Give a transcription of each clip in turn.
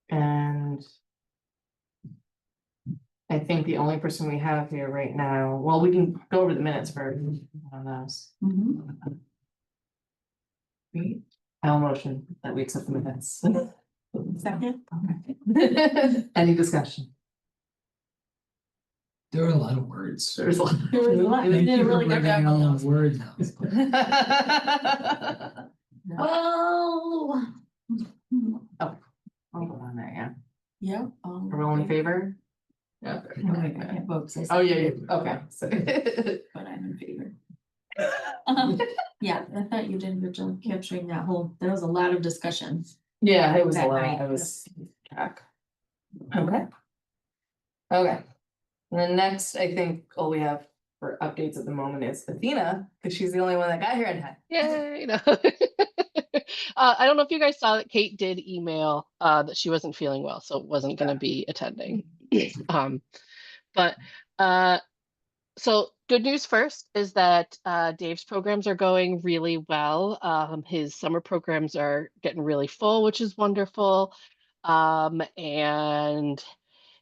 And I think the only person we have here right now, well, we can go over the minutes for on those. I'll motion that we accept the minutes. Second. Okay. Any discussion? There were a lot of words. There's a lot. There was a lot. It was- Did a really good job on those. Words. Well. I'll go on there, yeah. Yeah. Are we all in favor? Yeah. I can't vote. 'cause I Oh, yeah, seconded, yeah, okay. So but I'm in favor. Yeah, I thought you did a good job capturing that whole, there was a lot of discussion. yeah, it was a That lot. night. I was track. Okay. Okay. And then next, I think all we have for updates at the moment is Athena, because she's the only one that got here in time. Yay, no. I don't know if you guys saw that Kate did email that she wasn't feeling well, so wasn't going to be attending. But so good news first is that Dave's programs are going really well. His summer programs are getting really full, which is wonderful. And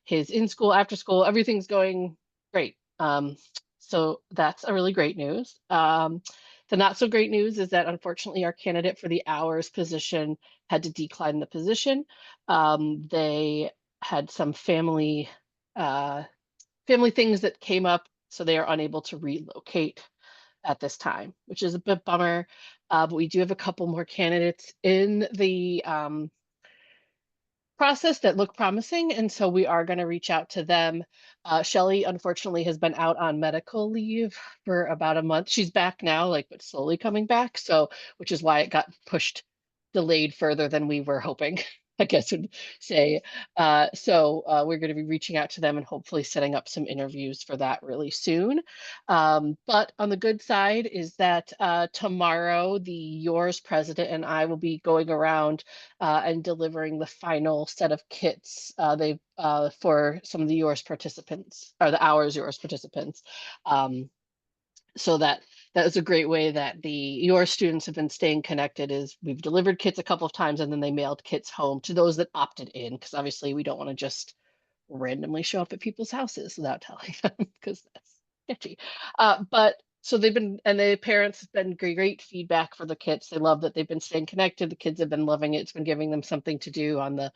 his in school, after school, everything's going great. So that's a really great news. The not so great news is that unfortunately our candidate for the hours position had to decline the position. They had some family things that came up, so they are unable to relocate at this time, which is a bit bummer. But we do have a couple more candidates in the process that look promising, and so we are going to reach out to them. Shelly unfortunately has been out on medical leave for about a month. She's back now, like, but slowly coming back, so which is why it got delayed further than we were hoping. I guess would say. So we're going to be reaching out to them and hopefully setting up some interviews for that really soon. But on the good side is that tomorrow the Yours president and I will be going around and delivering the final set of kits for some of the Yours participants, or the Hours Yours participants. So that is a great way that your students have been staying connected. Is we've delivered kits a couple of times and then they mailed kits home to those that opted in, because obviously we don't want to just randomly show up at people's houses without telling them, because that's sketchy. But so they've been, and the parents have been great feedback for the kits. They love that they've been staying connected. The kids have been loving it. It's been giving them something to do on the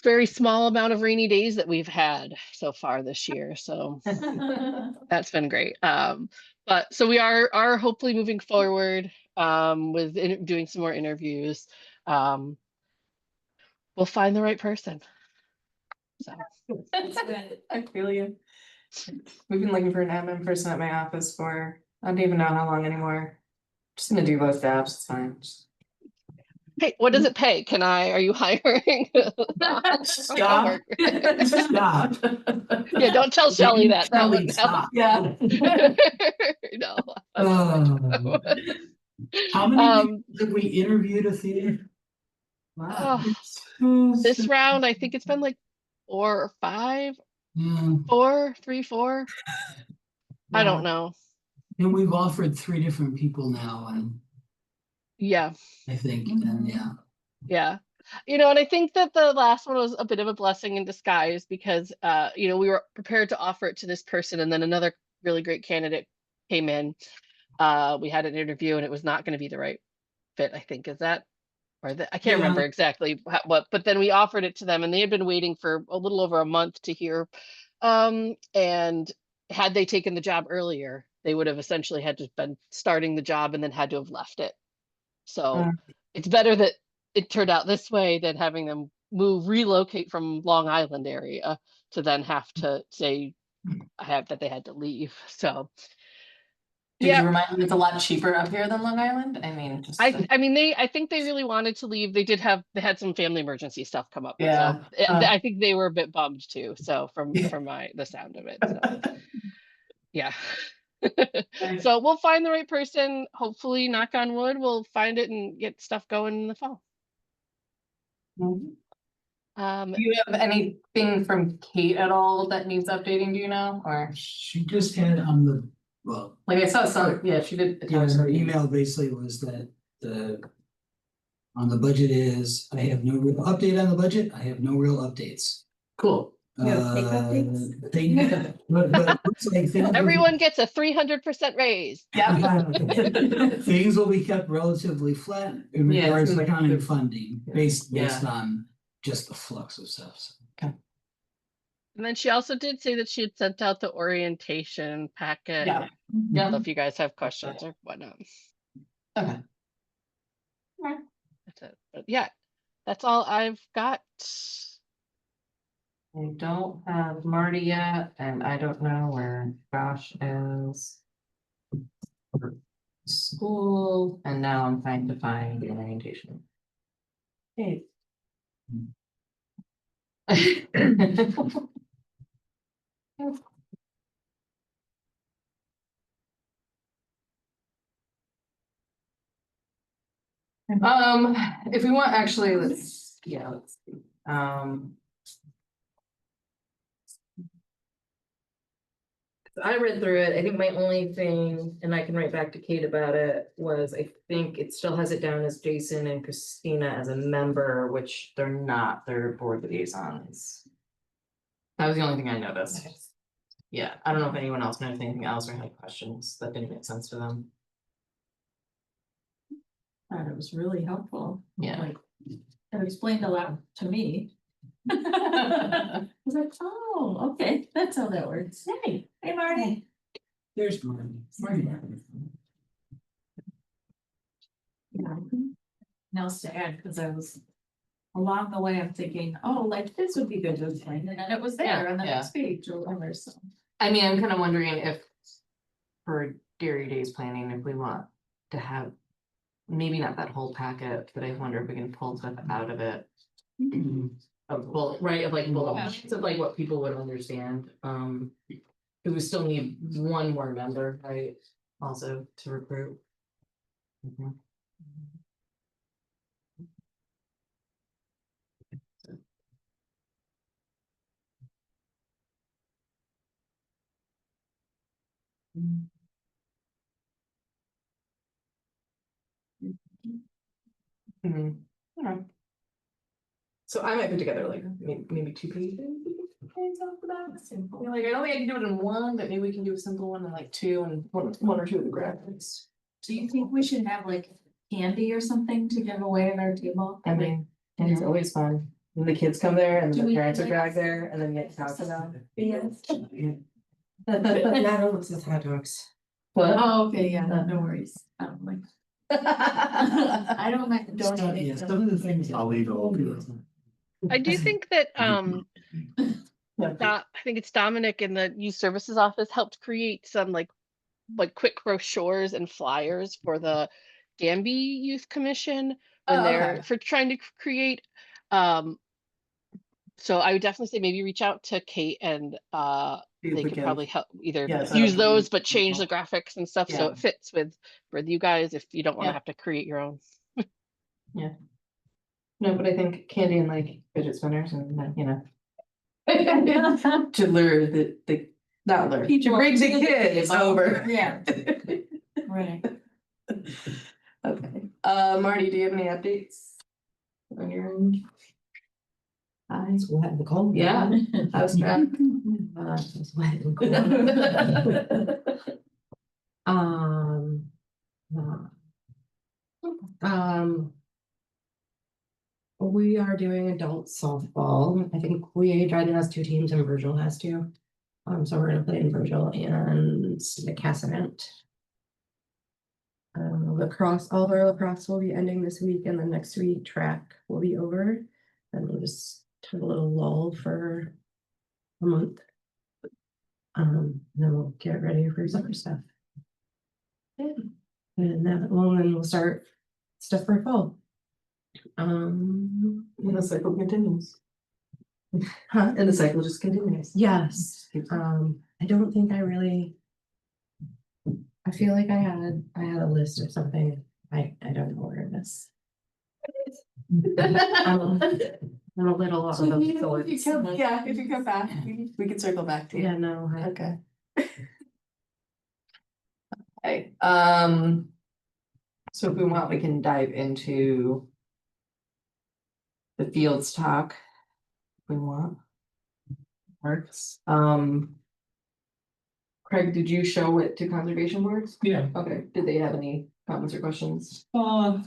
very small amount of rainy days that we've had so far this year. So that's been great. But so we are hopefully moving forward with doing some more interviews. We'll find the right person. So I feel you. We've been looking for an admin person at my office for, I don't even know how long anymore. Just gonna do both jobs, it's fine. hey, what does it pay? Are you hiring? Stop. Stop. Yeah, don't tell Shelly that. That Shelly, wouldn't help. stop. Yeah. No. How many people have we interviewed, Athena? Wow. This round, I think it's been like 4 or 5. Yeah. 3, 4. I don't know. And we've offered 3 different people now, and Yeah. I think, and yeah. Yeah. And I think that the last one was a bit of a blessing in disguise, because, we were prepared to offer it to this person, and then another really great candidate came in. We had an interview and it was not going to be the right fit, I think. Is that, I can't remember exactly what, but then we offered it to them and they had been waiting for a little over a month to hear. And had they taken the job earlier, they would have essentially had to been starting the job and then had to have left it. So it's better that it turned out this way than having them relocate from Long Island area to then have to say that they had to leave. So Did you remind me it's a lot cheaper up here than Long Island? I mean, just I think they really wanted to leave. They had some family emergency stuff come up. Yeah. So I think they were a bit bummed too. So from the sound of it. So yeah. So we'll find the right person. Hopefully, knock on wood, we'll find it and get stuff going in the fall. Do you have anything from Kate at all that needs updating? Do you know? Or she just had on the well, Like I saw some, yeah, she did. yeah, attach her some- email basically was that on the budget is, I have no real update on the budget, I have no real updates. Cool. Yeah, take updates. But it looks like things will be- Everyone gets a 300% raise. Yeah. Things will be kept relatively flat in Yeah, it regards seems to like county they're- funding, yeah. based Yeah. on just the flux of stuff. So. And then she also did say that she had sent out the orientation packet. Yeah. So if you guys have questions or whatnot. Okay. That's it. But yeah, that's all I've got. I don't have Marty yet, and I don't know where Josh is. For school, and now I'm trying to find the orientation. Hey. If we want, actually, let's see. I read through it. I think my only thing, and I can write back to Kate about it, was I think it still has it down as Jason and Christina as a member, which they're not, they're board liaisons. That was the only thing I noticed. Yeah, I don't know if anyone else knows anything else or had questions that didn't make sense to them. It was really helpful. Yeah. Like, it explained a lot to me. I was like, oh, okay, that's how that works. Hey, hey, Marty. There's Marty. Yeah. Else to add, because I was along the way, I'm thinking, oh, like this would be good to explain, and then it was there on the Yeah. next page or whatever, so. I mean, I'm kind of wondering if for Dairy Days planning, if we want to have maybe not that whole packet, but I wonder if we can pull stuff out of it. Of bullet, right, of like bullet points of like what people would understand, because we still need one more member, right, also to recruit. Mhm. Mhm. Alright. So I might put together like maybe 2 pages. Off the bat. Simple. Yeah, like I don't think I can do it in one, but maybe we can do a simple one in like 2 and one or 2 of the graphics. Do you think we should have like candy or something to give away at our table? I mean, and it's always fun. When the kids come there and Do the we parents are like- dragged there and then get to talk to them. Yes. Not all of hot dogs. What? Oh, okay, yeah, no worries. Like, I don't like the Yeah, donut. some of the things. I'll leave it open. I do think that Yeah. I think it's Dominic in the youth services office helped create some like quick brochures and flyers for the Danby Youth Commission when Oh, they're okay. for trying to create. So I would definitely say maybe reach out to Kate and See if they we could can- probably help either Yeah, so use that- those but change the graphics and stuff so Yeah. it fits with you guys if you don't want to Yeah. have to create your own. No, but I think candy and like fidget spinners and you know. To lure the not lure, to People bring the to the kids table. over. Yeah. Right. Okay, Marty, do you have any updates? On your end? Eyes wet and cold. Yeah, how's track? It's wet and cold. We are doing adult softball. I think Dryden has 2 teams and Virgil has 2. So we're gonna play in Virgil and the Cassavant. Lacrosse, all of our lacrosse will be ending this week, and then next week track will be over. And we'll just take a little lull for a month. Then we'll get ready for summer stuff. Yeah. And then we'll start stuff for fall. And the cycle continues. Huh? And the cycle just continues. Yes, I don't think I feel like I had a list or something. I don't know where it is. I'm a little off of If those you thoughts. come, yeah, if you come back, we can circle back to you. Yeah, no, Okay. Okay, so if we want, we can dive into the fields talk. If we want. Works, Craig, did you show it to conservation boards? Yeah, Okay, did they have any comments or questions? no,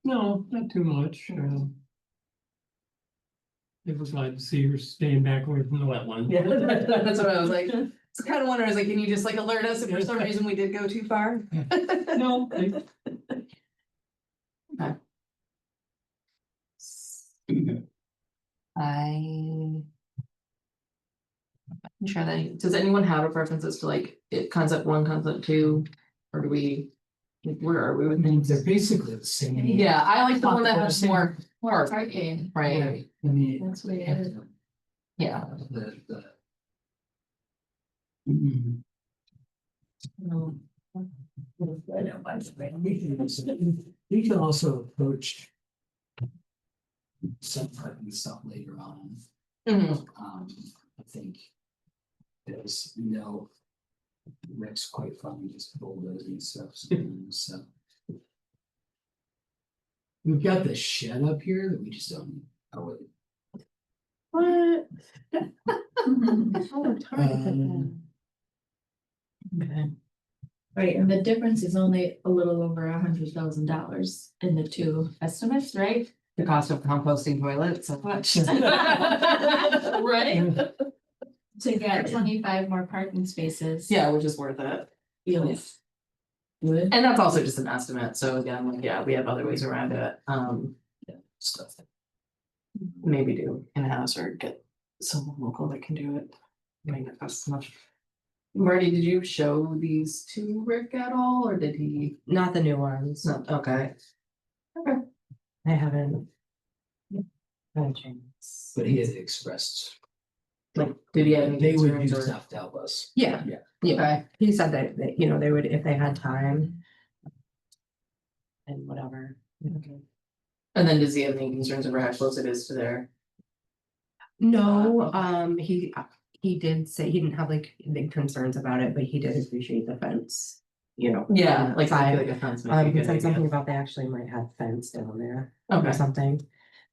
not too much, It was glad to see her staying back away from the wetland. Yeah, that's what I was like, it's kind of wondering, I was like, can you just like alert us if for some reason we did go too far? No, I'm sure that, does anyone have a preference as to like, concept one, concept two, or do we? Like, where are we I with mean, things? they're basically the same. Yeah, I like the one that has more More parking, parking. right? I mean. That's what it is. Yeah. The. Mm, We can also approach. Some parking stuff later on, Mhm. I think. There's no. Rick's quite funny, just bulldozing stuff, so. We've got the shed up here that we just don't. Oh, What? Okay. Right, and the difference is only a little over $100,000 in the two estimates, right? The cost of composting toilets, so much. Right? To get 25 more parking spaces. Yeah, which is worth it. Feels good. And that's also just an estimate, so again, like, yeah, we have other ways around it, stuff. maybe do in-house or get someone local that can do it. Make it cost much. Marty, did you show these to Rick at all, or did he? Not the new ones. No, okay. I haven't. Haven't changed. But he has expressed, Like, did he have any they would concerns use or? stuff to help us. Yeah, Okay, he said that, you know, they would, if they had time. And whatever. okay. And then does he have any concerns over how close it is to there? No, Okay. he did say he didn't have like big concerns about it, but he did appreciate the fence. You know. Yeah, like I feel side. like a fence might be a He good said something idea. about they actually might have fence down there or Okay, something.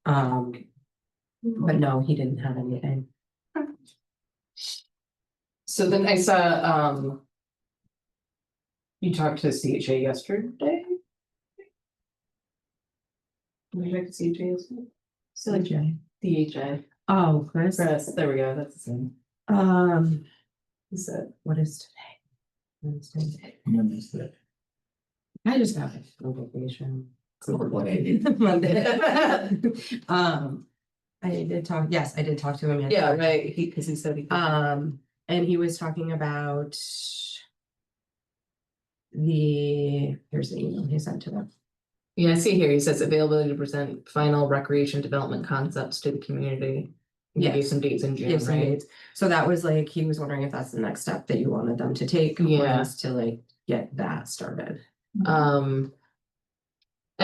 But no, he didn't have anything. so then I saw, you talked to CHA yesterday? Did you talk to CHA yesterday? CHA. Oh, Chris, Chris, there we go, that's the same. He said, what is today? Wednesday. I just got it on vacation. Monday. I did talk, yes, I did talk to him. yeah, right, cause he said he. And he was talking about. Here's the email he sent to them. Yeah, I see here, he says availability to present final recreation development concepts to the community. Give you Yes. some dates in June, Give some right? dates. So that was like, he was wondering if that's the next step that you wanted them to take. Yeah. was to like get that started. I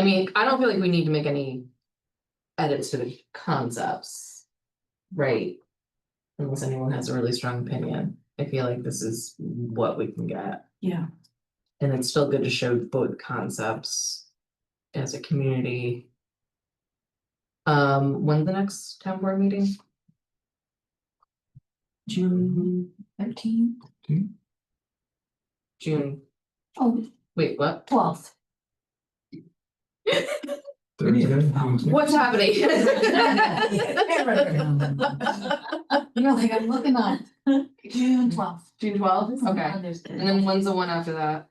mean, I don't feel like we need to make any edits to the concepts. Right? Unless anyone has a really strong opinion, I feel like this is what we can get, Yeah. and it's still good to show both concepts. As a community. When's the next town board meeting? June 13th. June, Oh, wait, what? 12th. What's happening? You're like, I'm looking up. June 12th. June 12th, okay, and then when's the one after that?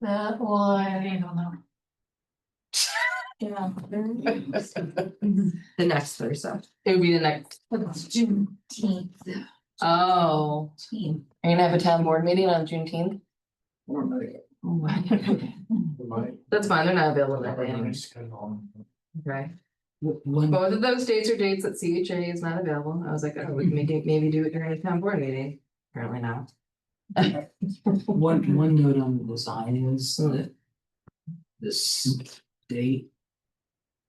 That one, I don't know. Yeah. The next Thursday. It would be the next, It's Juneteenth. oh, Team. are you gonna have a town board meeting on Juneteenth? That's fine, they're not available that day anyways. Okay, One, both of those dates are dates that CHA is not available, I was like, oh, we can make it, maybe do it during a town board meeting, apparently not. one note on the design is that. The state.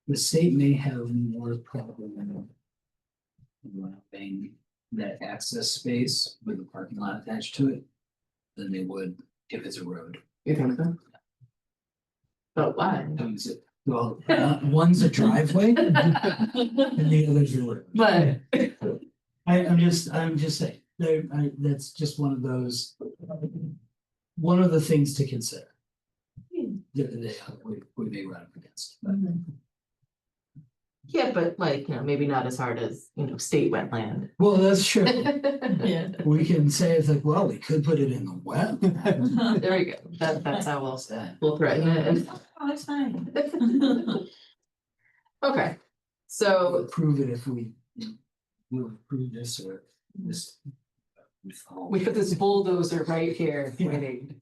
The state may have more problem. Having that access space with a parking lot attached to it. Than they would if it's a road. You think so? But why? Owns it. Well, one's a driveway and the other's a road. But, I'm just saying, that's just one of those. One of the things to consider. We may run up against. But yeah, but like, maybe not as hard as, state wetland. well, that's true. Yeah. We can say it's like, well, we could put it in the wet. There we go. That's how What's that? we'll threaten it. Oh, it's fine. Okay, We'll so, approve it if we'll approve this or this. we put this bulldozer right here, Yeah. waiting.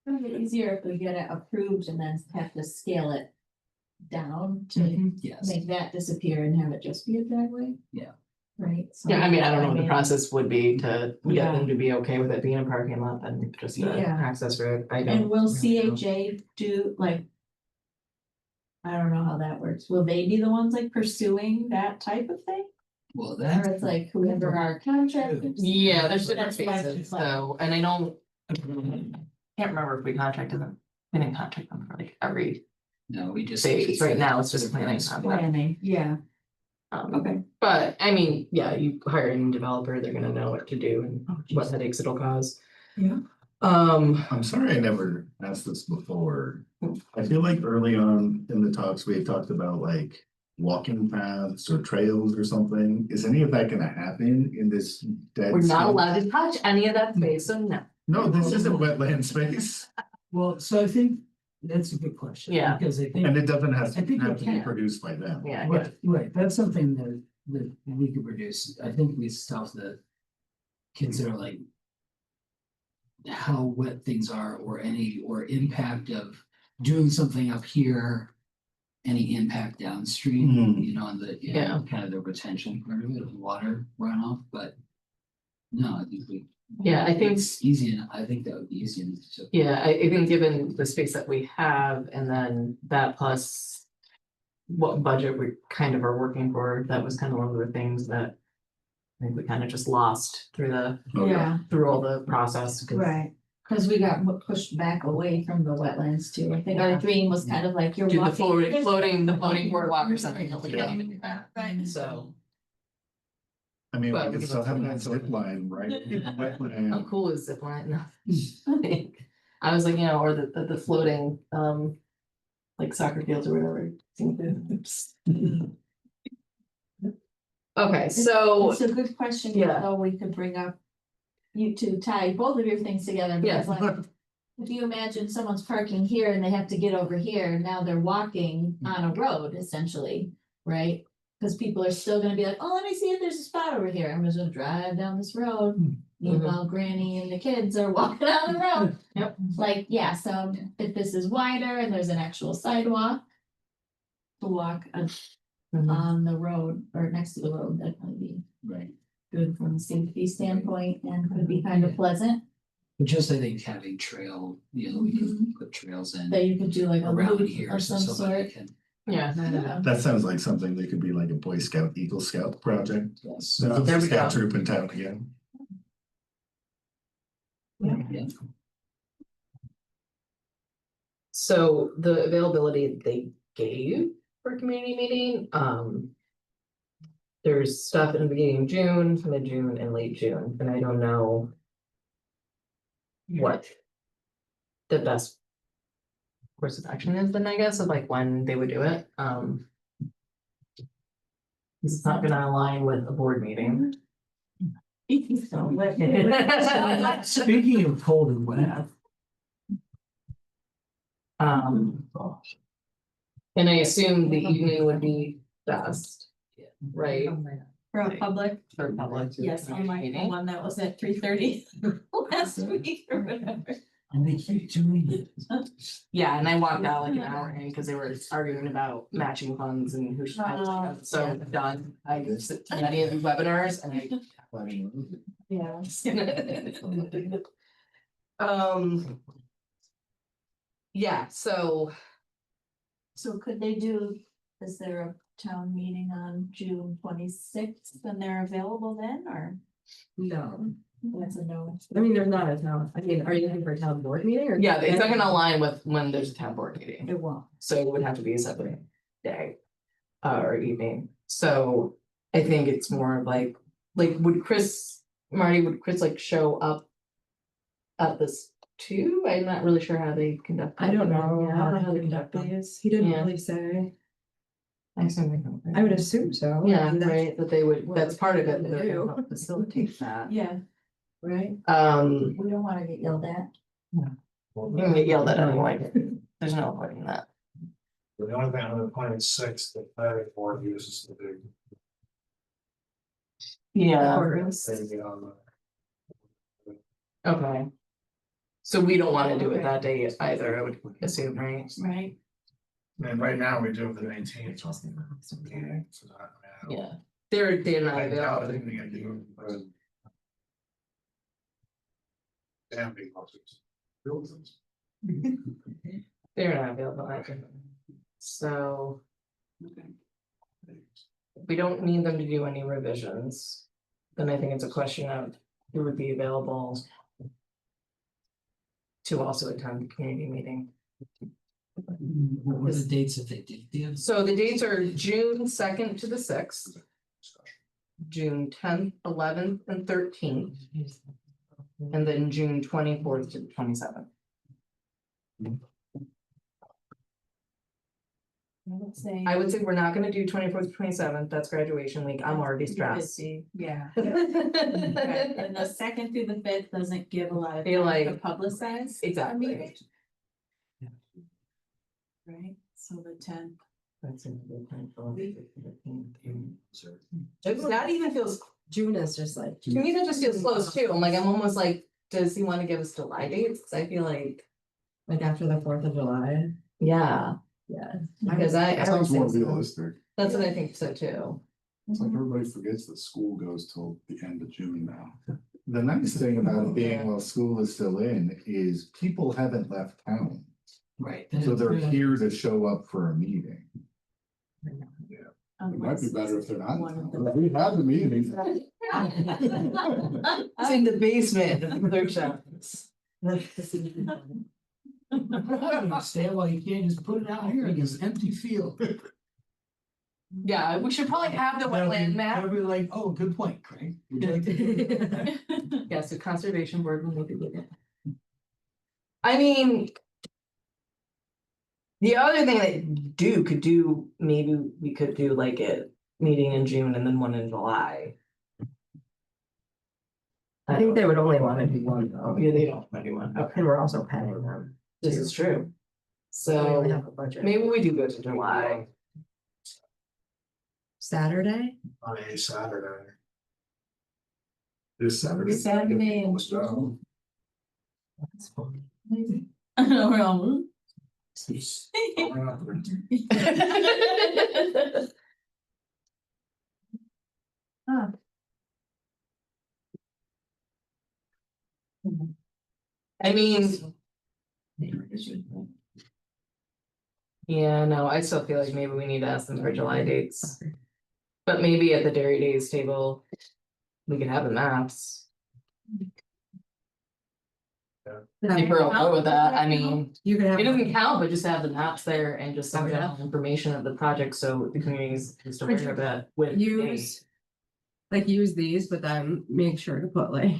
It'd be easier if we get it approved and then have to scale it down to Yes, make that disappear and have it just be a driveway. Yeah. Right. So, Yeah, I mean, I don't know what the process would be to get Yeah. them to be okay with it being a parking lot and just an Yeah. access road. I don't And will really know. CHA do like? I don't know how that works. Will they be the ones like pursuing that type of thing? well, Or that. it's like whoever our contractors? Yeah, there's different That's what I phases, was like. so, and I know. Can't remember if we contracted them, we didn't contract them for like every No, we just. phase, right now it's just planning on that. Planning, yeah, okay. But I mean, yeah, you hire a new developer, they're gonna know what to do and what headaches it'll cause. Yeah. I'm sorry I never asked this before. I feel like early on in the talks, we had talked about like walking paths or trails or something. Is any of that gonna happen in this dead? we're not space? allowed to touch any of that space, so no. No, this isn't wetland space Well, so I think that's a good question. Yeah. Because I think. and it doesn't I think have it to be can. produced by them. Yeah, Right, that's something that we could produce. I think we still have to consider like. How wet things are or impact of doing something up here. Any impact downstream, Mhm. on the, Yeah. kind of the retention part of it, of water runoff, but. No, I think yeah, I think, it's easy, and I think that would be easy enough to. yeah, I think given the space that we have and then that plus. What budget we kind of are working for, that was kind of one of the things that. I think we kind of just lost through Okay. Yeah, through all the process. 'Cause- right, cause we got pushed back away from the wetlands too. I think our dream was kind of like you're Do the walking. floating boardwalk or something. but we Yeah. can't even do that. Right. So, I mean, But we we could can still have look that at zip line, right? in the how wetland. cool is zip line? No. I was like, or the floating, like soccer fields or whatever. seemed to- Okay, so, It's a good question, Yeah. so we could bring up. You to tie both of your things together, because Yeah. like. If you imagine someone's parking here and they have to get over here, now they're walking on a road essentially, right? Cause people are still gonna be like, oh, let me see if there's a spot over here, I'm just gonna drive down this road. Meanwhile, Granny and the kids are walking on the road. Yep. Like, yeah, so if this is wider and there's an actual sidewalk. To walk on the road or next to the road, that might be Right. good from a safety standpoint and could be kind of pleasant. But just I think having trail, we can put trails in That you could do like a around loop here, of so some somebody sort. can. yeah, Yeah. That sounds like something that could be like a Boy Scout, Eagle Scout project. Yes. So There we Scout go. troop in town again. Yeah. so the availability they gave for community meeting, there's stuff in the beginning of June, mid-June and late June, and I don't know what the best course of action is then, I guess, of like when they would do it, it's not gonna align with a board meeting. Speaking of cold and wet. And I assume the evening would be best, right? For a public, For public. yes, unlike the meeting. one that was at 3:30 last week or whatever. And they keep doing it. Yeah, and I walked out like an hour in because they were arguing about matching funds and who should. Oh. So done, I sit to many of these webinars and I. Yeah. Yeah, so, So could they do, is there a town meeting on June 26th and they're available then, or? No, That's a no. I mean, there's not a town, I mean, are you looking for a town board meeting or? Yeah, it's not gonna align with when there's a town board meeting, It won't. so it would have to be a separate day. Or evening, so I think it's more of like would Marty, would Chris like show up? At this too, I'm not really sure how they conduct. I don't know Yeah, how how to they conduct them. these, he didn't Yeah. really say, I assume they don't. I would assume so. Yeah, and that's right, that they would, what that's part of it, they that they're gonna do. help facilitate that. Yeah, right. We don't wanna get yelled at. You can get yelled at anyway, there's no avoiding that. The only thing on the 26th, the planning board uses the big Yeah, Courtrooms. thing on the. okay. So we don't wanna do it that day either, I would assume, right? Right. And right now we do it the 19th. Yeah, they're not I doubt available. anything I do, but. Damn big houses. They're not available either. So. If we don't need them to do any revisions, then I think it's a question of who would be available. To also attend the community meeting. What were the dates that they did give? So the dates are June 2nd to the 6th. June 10th, 11th, and 13th, and then June 24th to the 27th. I would say we're not gonna do 24th to 27th, that's graduation week, I'm already stressed. Yeah. And the second through the fifth doesn't give a lot of Feel time to like- publicize. a Exactly. meeting. Right, so the 10th. That's a good time for me. That even feels, June is just like. to me, that just feels close too, I'm almost like, does he wanna give us July dates? Cause I feel Like after the 4th of July, yeah, yeah. because I That would sounds more say so. realistic. That's what I think so too. It's like everybody forgets that school goes till the end of June now. The nice thing about it being while school is still in is people haven't left town. Right. So they're here to show up for a meeting. It might be better if they're not. One of We have the meeting. It's in the basement of the clerk shop. Stay while you can, just put it out here in this empty field. Yeah, we should probably have the wetland map. They'll be like, oh, good point, Craig. Would you like to- Yeah, so conservation board will need to get it. I mean. The other thing that could do, maybe we could do like a meeting in June and then one in July. I think they would only want to do one though, Yeah, they don't, anyone, okay, and we're also paying them. this is true. We only So have a budget. maybe we do go to July. Saturday? On a Saturday. This Saturday. Saturday and So, We're all, we're not going to- huh. I mean. Yeah, no, I still feel like maybe we need to ask them for July dates. But maybe at the Dairy Days table. We could have the maps. If we're okay with that, I mean, You could have. it doesn't count, but just have the maps there and just some Oh, yeah. general information of the project, so the community's just aware of it with. Use. Like use these, but then make sure to put like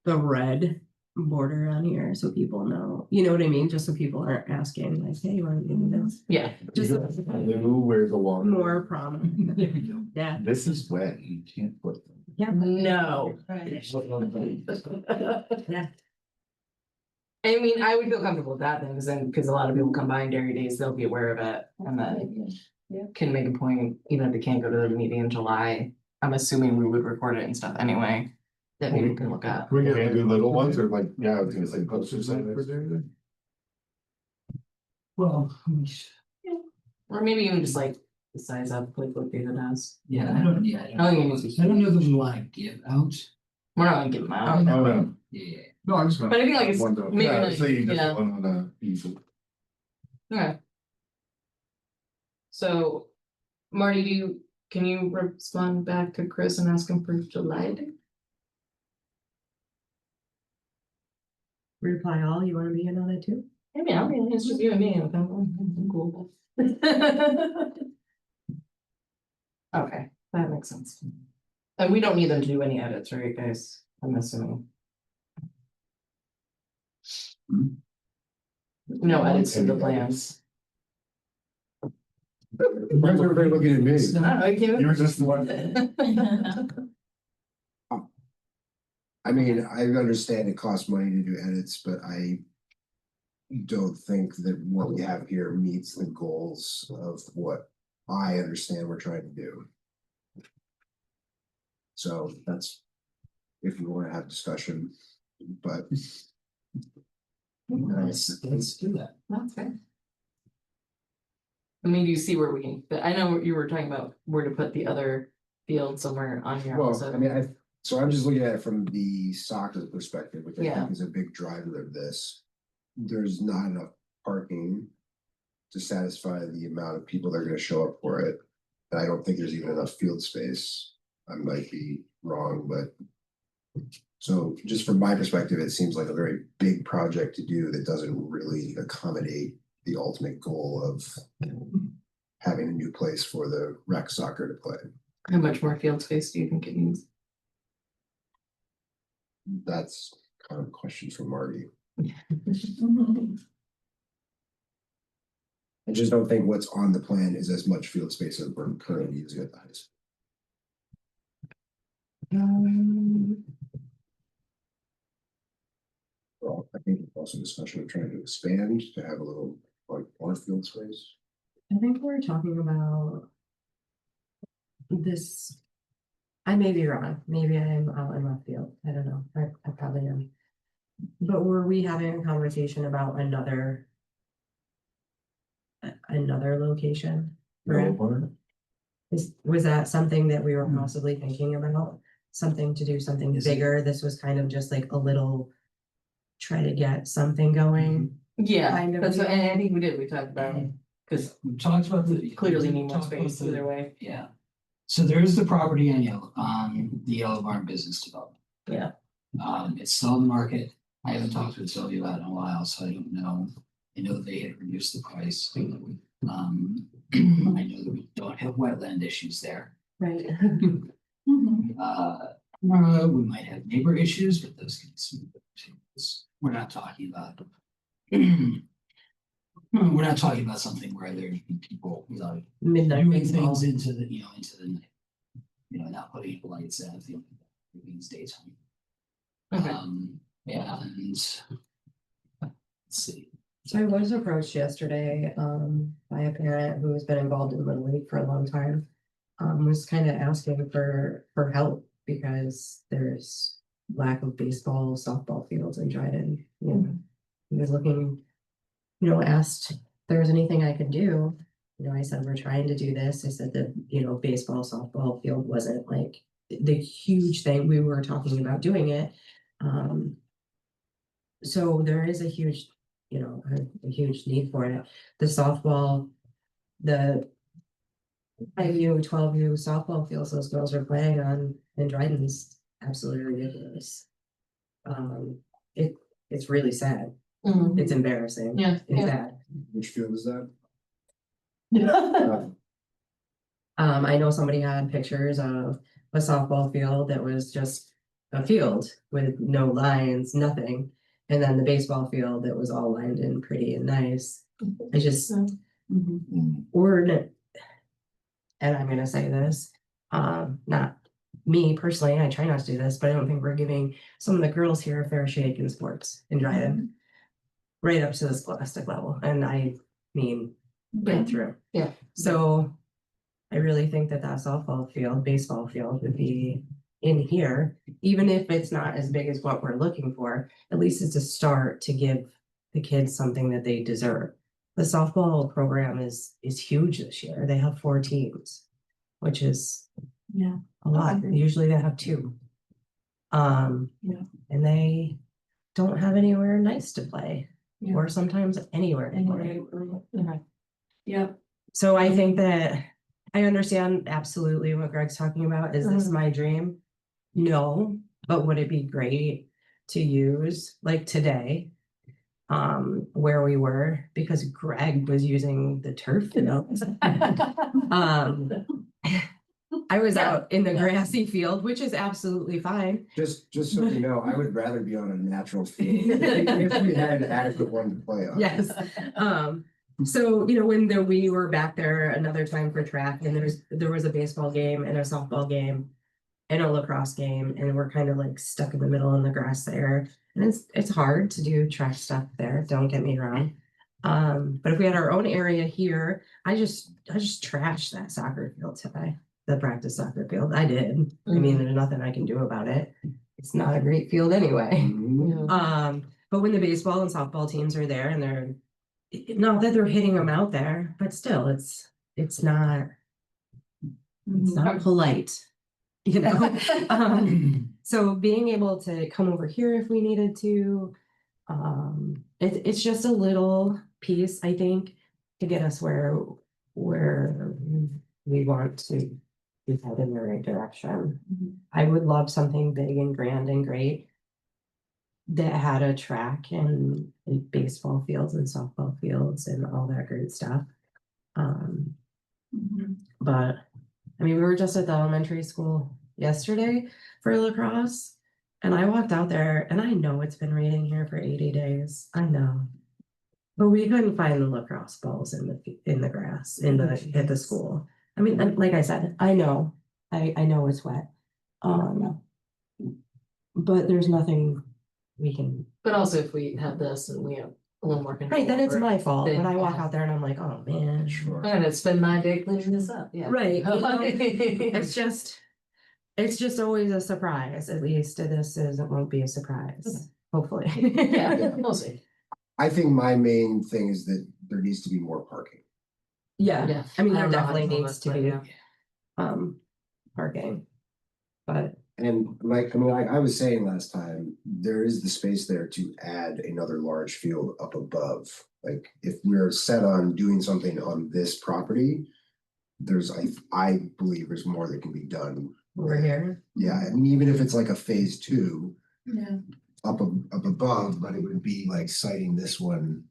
the red border on here so people know, you know what I mean? Just so people aren't asking like, hey, why are you doing this? Yeah, Just Blue where the water. more prominent. There we go. Yeah. This is wet, you can't put them. Yeah. no. Right. Yeah. I mean, I would feel comfortable with that then, because a lot of people come by on Dairy Days, they'll be aware of it and then. Yeah. Can make a point, even if they can't go to the meeting in July, I'm assuming we would record it and stuff anyway. That people can look at, We can do little ones or like, yeah, I was gonna say posters. Well, or maybe even just like the size up, like what David has. yeah, I don't know that we want to give out. We're not gonna give them out, Oh, no. Yeah. No, I'm just. but I think like it's maybe Yeah, like, so you just yeah, one on a easel. okay. So, Marty, can you respond back to Chris and ask him for July? reply all, you wanna be in on it too? Maybe, I mean, it's just you and me. I'm cool. Okay, that makes sense. And we don't need them to do any edits, right, guys? I'm assuming. No edits to the plans. Why is everybody looking at me? I don't know, you You were just the one. I mean, I understand it costs money to do edits, but I don't think that what we have here meets the goals of what I understand we're trying to do. So that's if you want to have discussion, but Let's do that. That's fair. I mean, do you see where we can, but I know you were talking about where to put the other field somewhere on here well, also. I mean, so I'm just looking at it from the soccer perspective, which I Yeah. think is a big driver of this. There's not enough parking to satisfy the amount of people that are gonna show up for it. And I don't think there's even enough field space. I might be wrong, but. So just from my perspective, it seems like a very big project to do that doesn't really accommodate the ultimate goal of having a new place for the rec soccer to play. How much more field space do you think it needs? That's kind of a question for Marty. I just don't think what's on the plan is as much field space as we're currently using at the high school. Well, I think it's also a discussion of trying to expand to have a little like more field space. I think we're talking about this. I may be wrong, maybe I'm out in left field, I don't know, I probably am. But were we having a conversation about another location? Correct? Was that something that we were possibly thinking about? Something to do something bigger, this was kind of just like a little. Try to get something going. Yeah, Kind of that's what, deal. and I think we did, we talked about, because We talked about the. clearly we need more talked about space the- either way. Yeah. So there is the property on the Yellow Barn Business Development. Yeah. It's still on the market. I haven't talked with Sylvia about it in a while, so I don't know. I know they had reduced the price. I know that we don't have wetland issues there. Right. We might have neighbor issues, but those can be smoothed out too. We're not talking about. We're not talking about something where there's people like Midnight doing baseball. things into the night. Not putting lights out, things daytime. Okay. Yeah, and let's see. So I was approached yesterday, by a parent who has been involved in Little League for a long time. Was kind of asking for help because there's lack of baseball, softball fields in Dryden, you know. He was looking, asked if there was anything I could do. I said, we're trying to do this. I said that, baseball, softball field wasn't like the huge thing. We were talking about doing it. So there is a huge, a huge need for it. The softball, the 5U, 12U softball fields those girls are playing on in Dryden's absolutely ridiculous. It's really sad. Mhm. It's embarrassing. Yeah, It's yeah. sad. Which field is that? I know somebody had pictures of a softball field that was just a field with no lines, nothing. And then the baseball field that was all lined in pretty and nice. I just, we're, and I'm gonna say this, not me personally, I try not to do this, but I don't think we're giving some of the girls here a fair shake in sports in Dryden. Right up to the scholastic level, and I mean, right through. Yeah. So I really think that softball field, baseball field would be in here, even if it's not as big as what we're looking for, at least it's a start to give the kids something that they deserve. The softball program is huge this year. They have 4 teams, which is a lot. Usually they have 2. And they don't have anywhere nice to play, or sometimes anywhere to play. Yeah. So I think that I understand absolutely what Greg's talking about. Is this my dream? No, but would it be great to use, like today. Where we were, because Greg was using the turf field. I was out in the grassy field, which is absolutely fine. Just so you know, I would rather be on a natural field if we had an adequate one to play on. Yes. So, when we were back there another time for track, and there was a baseball game and a softball game and a lacrosse game, and we're kind of like stuck in the middle in the grass there. And it's hard to do track stuff there, don't get me wrong. But if we had our own area here, I just trashed that soccer field today, the practice soccer field. I did. I mean, there's nothing I can do about it. It's not a great field anyway. Mhm. But when the baseball and softball teams are there, and they're not that they're hitting them out there, but still it's not polite. So being able to come over here if we needed to, it's just a little piece, I think, to get us where we want to be headed in the right direction. I would love something big and grand and great that had a track and baseball fields and softball fields and all that great stuff. But I mean, we were just at the elementary school yesterday for lacrosse, and I walked out there, and I know it's been raining here for 80 days. I know, but we couldn't find the lacrosse balls in the grass at the school. I mean, and like I said, I know it's wet, but there's nothing we can. But also if we have this and we have a little more control. Right, then it's over it, my fault then- when I walk out there and I'm like, oh man. Sure. I'm gonna spend my day cleaning this up, yeah. Right. It's just always a surprise. At least it won't be a surprise, hopefully. Yeah, we'll see. I think my main thing is that there needs to be more parking. Yeah, I mean, there don't know how definitely feel needs about to that, be yeah. parking. But And like I was saying last time, there is the space there to add another large field up above. Like if we're set on doing something on this property, I believe there's more that can be done. over here, Yeah, I mean, even if it's like a phase 2 Yeah. up above, but it would be like citing this one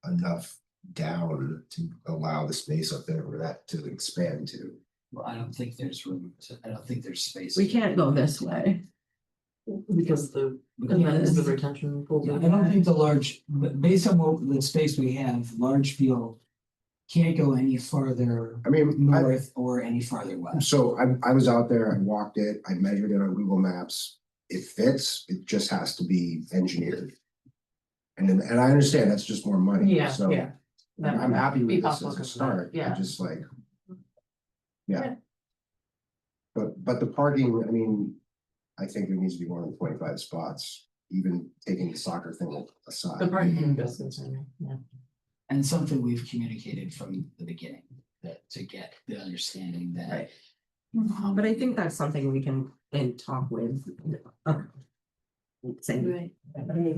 enough down to allow the space up there for that to expand to. Well, I don't think there's room I don't think there's space. we can't go this way. Because the, We and can't- that is the retention pool. I don't think but based on the space we have, large field can't go any farther I mean, north or any farther west. so I was out there, I walked it, I measured it on Google Maps. It fits, it just has to be engineered. And I understand that's just more money, Yeah, so yeah. That I'm would happy be with this possible as a because of start, that, yeah. I just like. Yeah. But the parking, I mean, I think there needs to be more than 25 spots, even taking the soccer thing aside. The parking does concern me, yeah. And something we've communicated from the beginning, that to get the understanding that. Right. But I think that's something we can talk with. Say, Right.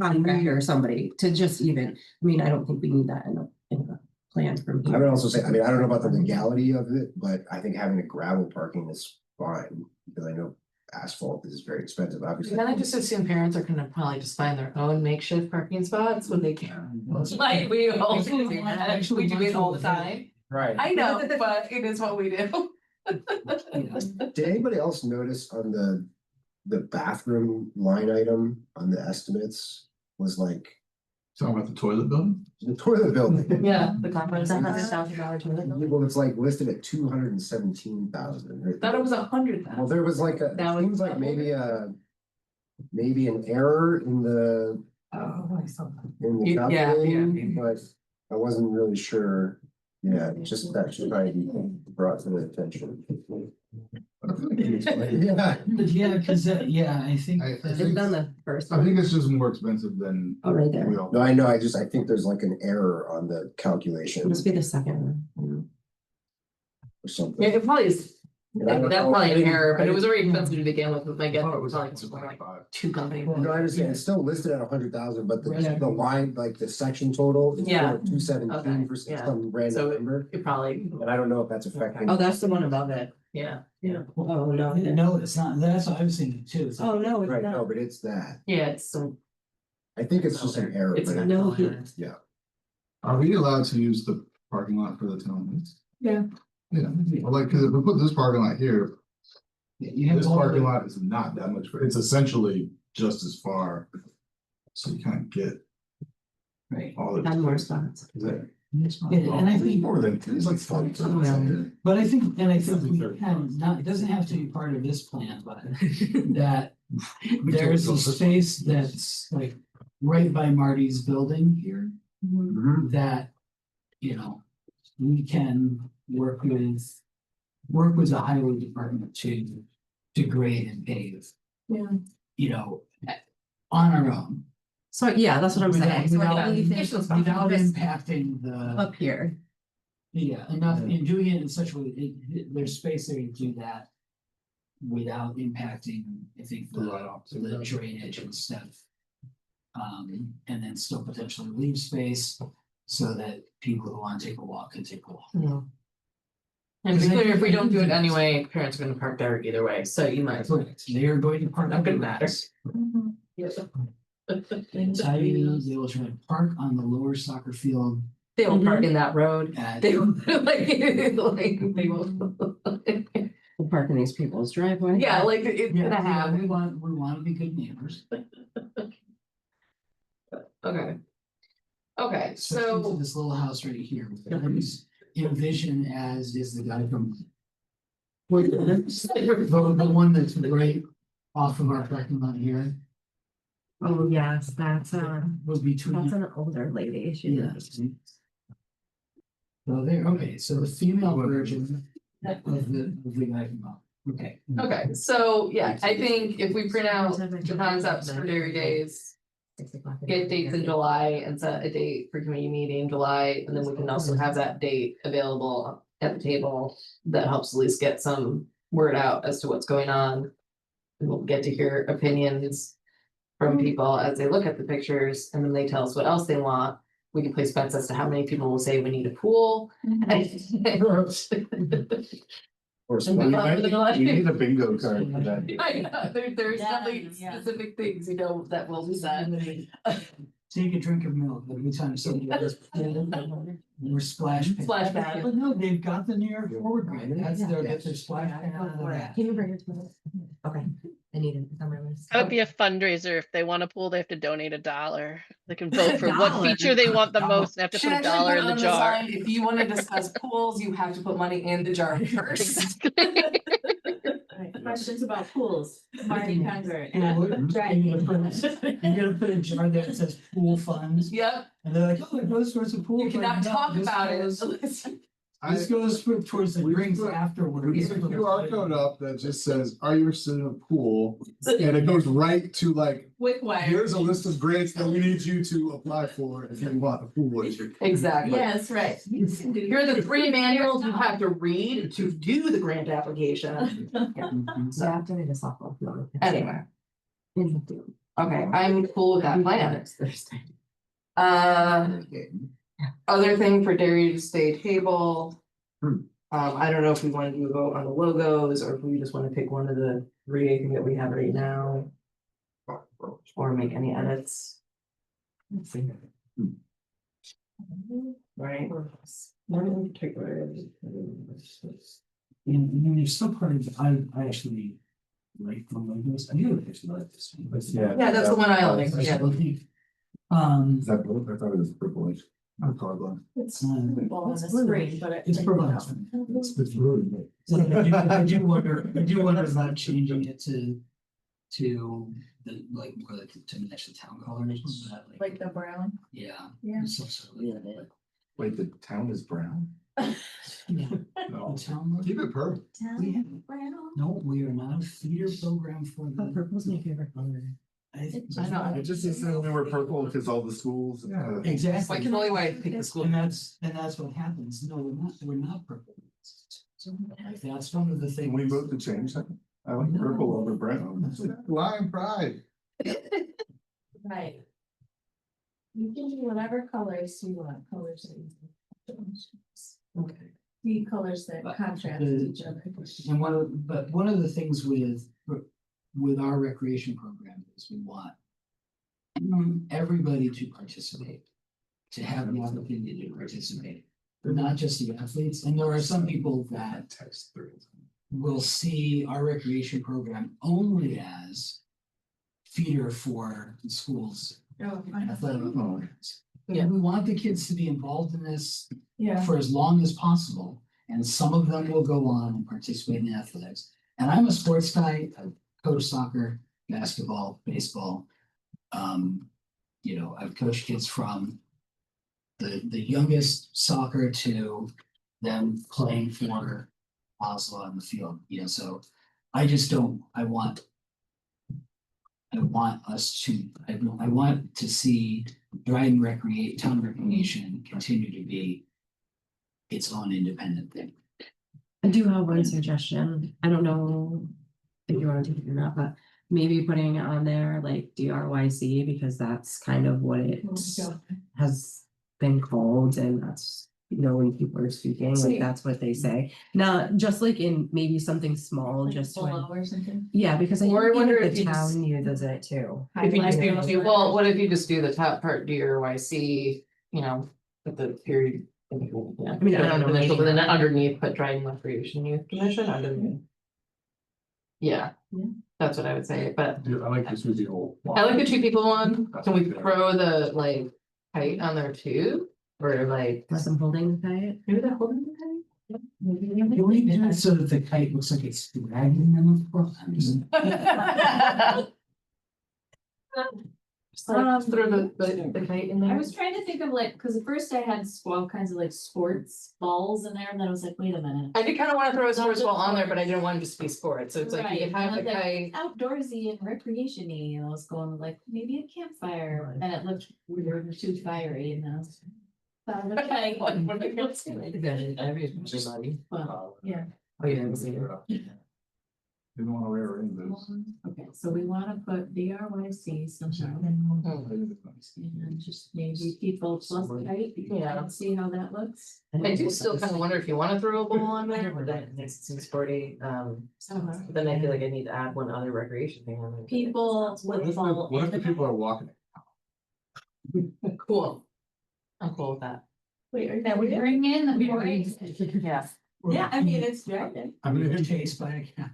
contractor or somebody to just even, I mean, I don't think we need that in a plan from I here. would also say, I mean, I don't know about the legality of it, but I think having a gravel parking is fine, because I know asphalt is very expensive, obviously. Then I just assume parents are gonna probably just find their own makeshift parking spots when they can. Like, we all do that, we do it all the time. Right. I know, but it is what we do. Did anybody else notice on the bathroom line item on the estimates was like Talking about the toilet bill? the toilet building? Yeah, the conference, $100,000 toilet. Well, it's like listed at 217,000. Thought it was 100,000. Well, there was like it That was- seems like maybe an error in the Oh, I saw that. in the Yeah, calculating, but I wasn't really sure. Yeah, just that should probably be brought to the attention. Yeah. Yeah, cause I think. It's done the first I one. think it's just more expensive than Oh, right there. we all. No, I know, I think there's like an error on the calculation Must be the second one. or something. Yeah, it probably is, And I don't that's know, probably I an didn't- error, but I it was didn't- already expensive to begin with, my guess thought it was was like like something like 25. 2 companies. No, I understand, it's still listed at 100,000, but Right. the line, like the section total is Yeah. 217 for Okay, yeah. some random So number. it probably, And I don't know if that's affecting. Oh, that's the one above it. yeah, Oh, no. No, it's not, that's what I was thinking too. It's like- Oh, no, it's Right, no, not. but it's that. yeah, it's some I think it's just an error, It's but No color. heat. Are we allowed to use the parking lot for the town? Yeah. Yeah, well, like, cause if we put this parking lot here, You have this all parking the- lot is not that much, it's essentially just as far. So you can't get Right. all the. 10 more spots. Is that? And I think, More than, it's like 40. but I think we can, not, it doesn't have to be part of this plan, but that there's a space that's like right by Marty's building here. That, you know, we can work with the highway department to grade and pave. Yeah. You know, on our own. So, yeah, that's what I'm saying. So Without- we're leaving Without this impacting the, up here. yeah, enough, in doing it in such a way, there's space there to do that. Without impacting, I think, the drainage and stuff. And then still potentially leave space so that people who want to take a walk can take a walk. No. And to be clear, if we don't do it anyway, parents are gonna park there either way, so you might as well. Correct, they are going to park. Not gonna matter. Tell you, they will try to park on the lower soccer field They will park in that road. at. They will like they will. We'll park in these people's driveway. Yeah, like it's Yeah, gonna yeah, happen. we want to be good neighbors. Okay. Okay, Especially to so, this little house right here, which I always envision as is the guy from. The one that's right off of our parking lot here, Oh, yes, that's would be two. an older lady. She Yeah. So there, okay, so the female version of the guy from, okay. okay, so yeah, I think if we print out the concepts for Dairy Days, get dates in July and set a date for committee meeting in July, and then we can also have that date available at the table. That helps at least get some word out as to what's going on. And we'll get to hear opinions from people as they look at the pictures, and then they tell us what else they want. We can place bets as to how many people will say we need a pool. Or And we love it a lot. you need a bingo card for that. I know, there's Yeah, definitely yeah. specific things, you know, that will be said. Take a drink of milk every time somebody does. Or splash. pad. Splash pad. But no, they've got the New York forward grade, that's their splash pad out of that. Can you bring it to me? Okay, I need it, it's on my list. That would be a fundraiser. If they want a pool, they have to donate $1. They can vote for what $1? feature they want the most and have to Should put actually $1 put in the on jar. sign, if you wanna discuss pools, you have to put money in the jar first. Questions about pools, Marty Conger. Pool, Dryden. You're gonna put a jar there that says pool funds, Yep, and they're like, oh, it goes towards the pool. you But cannot no, talk this about it goes- unless. This goes towards the We drinks put- afterwards. We put a QR code up that just says, are you interested in a pool? And it goes right to like, Wick wire. here's a list of grants that we need you to apply for if you want a pool. Exactly. Yes, right. Here are the 3 manuals you have to read to do the grant application. So after I did a softball field. Anyway, In the field. okay, I'm cool with that plan. Next Thursday. Other thing for Dairy to Stay table. I don't know if we want to do a vote on the logos or if we just want to pick one of the 3 I think that we have right now. Or make any edits. Let's see. Right? One in particular. And then there's still part of, I actually like the logos, I do actually like this one. Yeah, that's the one I like, I yeah. still think, Is that blue? I thought it was purple. I'm colorblind. It's um, well on the screen, but it's purple. It's blue. So I do wonder about changing it to the, like, more like to match the town colors, but like the brown. yeah. Yeah. It's also like Wait, the town is brown? No. the town. Keep it purple. We have- Brown. No, we are not a feeder program for But the. purple's my favorite color. I know. It just assumed we were purple because all the schools. Yeah. That's Exactly. like only why I picked the school. And that's what happens. No, we're not purple. That's one of the Can things. we vote to change that? I like purple over brown. Lion pride. Right. You can do whatever colors you want, colors that you. Okay. The colors that But contrast the- each other. And one of the things with our recreation program is we want want everybody to participate. To have the opportunity to participate, not just the athletes, and there are some people that Text through. will see our recreation program only as feeder for the schools. Athletic programs. Yeah. We want the kids to be involved in this Yeah. for as long as possible, and some of them will go on and participate in athletics. And I'm a sports guy, I coach soccer, basketball, baseball. I've coached kids from the youngest soccer to them playing for Oslo on the field, so I just don't, I want us to, I want to see Dryden town recreation continue to be its own independent thing. I do have one suggestion. I don't know if you want to take it or not, but maybe putting on there like DRYC, because that's kind of what it has been called, and that's, when people are speaking, like that's what they say. Now, just like in maybe something small, just Polo or something. yeah, because I Or I think wonder even if the you just- town does it too. If you just Highlight do, it. well, what if you just do the top part, DRYC, with the period. I mean, I don't know, Initial, but then maybe- underneath, put Dryden Recreation Youth Commission underneath. Yeah, Yeah. that's what I would say, but Dude, I like this with the whole. I like the two people one. Can we throw the like height on there too? Or like, Plus I'm holding the kite. maybe they're holding the height? Can we do it so that the kite looks like it's dragging them across? Throw the kite in I there. was trying to think of because at first I had all kinds of sports balls in there, and then I was like, wait a minute. I did kind of want to throw a sports ball on there, but I didn't want it to just be sports, so it's like you Right, can have the and I was kite. Outdoorsy and recreation-y, and I was going maybe a campfire, and it looked weird, too fiery, and I was. Found the kite. Well, yeah. Oh, you didn't see it. Didn't want to wear in this. Okay, so we wanna put DRYC somehow, and just maybe people plus kite, Yeah. and see how that looks. I do still kind of wonder if you want to throw a ball on there, but that makes it seem sporty, then I feel like I need to add one other recreation thing on there. People with fall. What if the people are walking? Cool. I'm cool with that. Wait, that we bring in the parade. Yeah. Yeah, I mean, it's Dryden. I'm gonna get chased by a cow.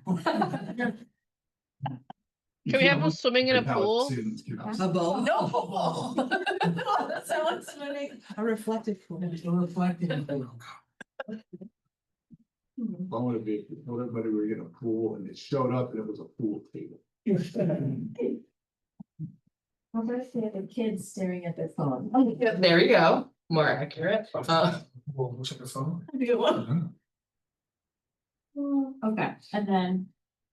Can we have them swimming in a pool? A boat? No. That's how it's swimming. A reflective pool. A reflective pool. I want to be, everybody were in a pool and it showed up and it was a pool table. How about if they have the kids staring at their phone? Yeah, there you go. More accurate. Well, looks like a phone. Okay, and then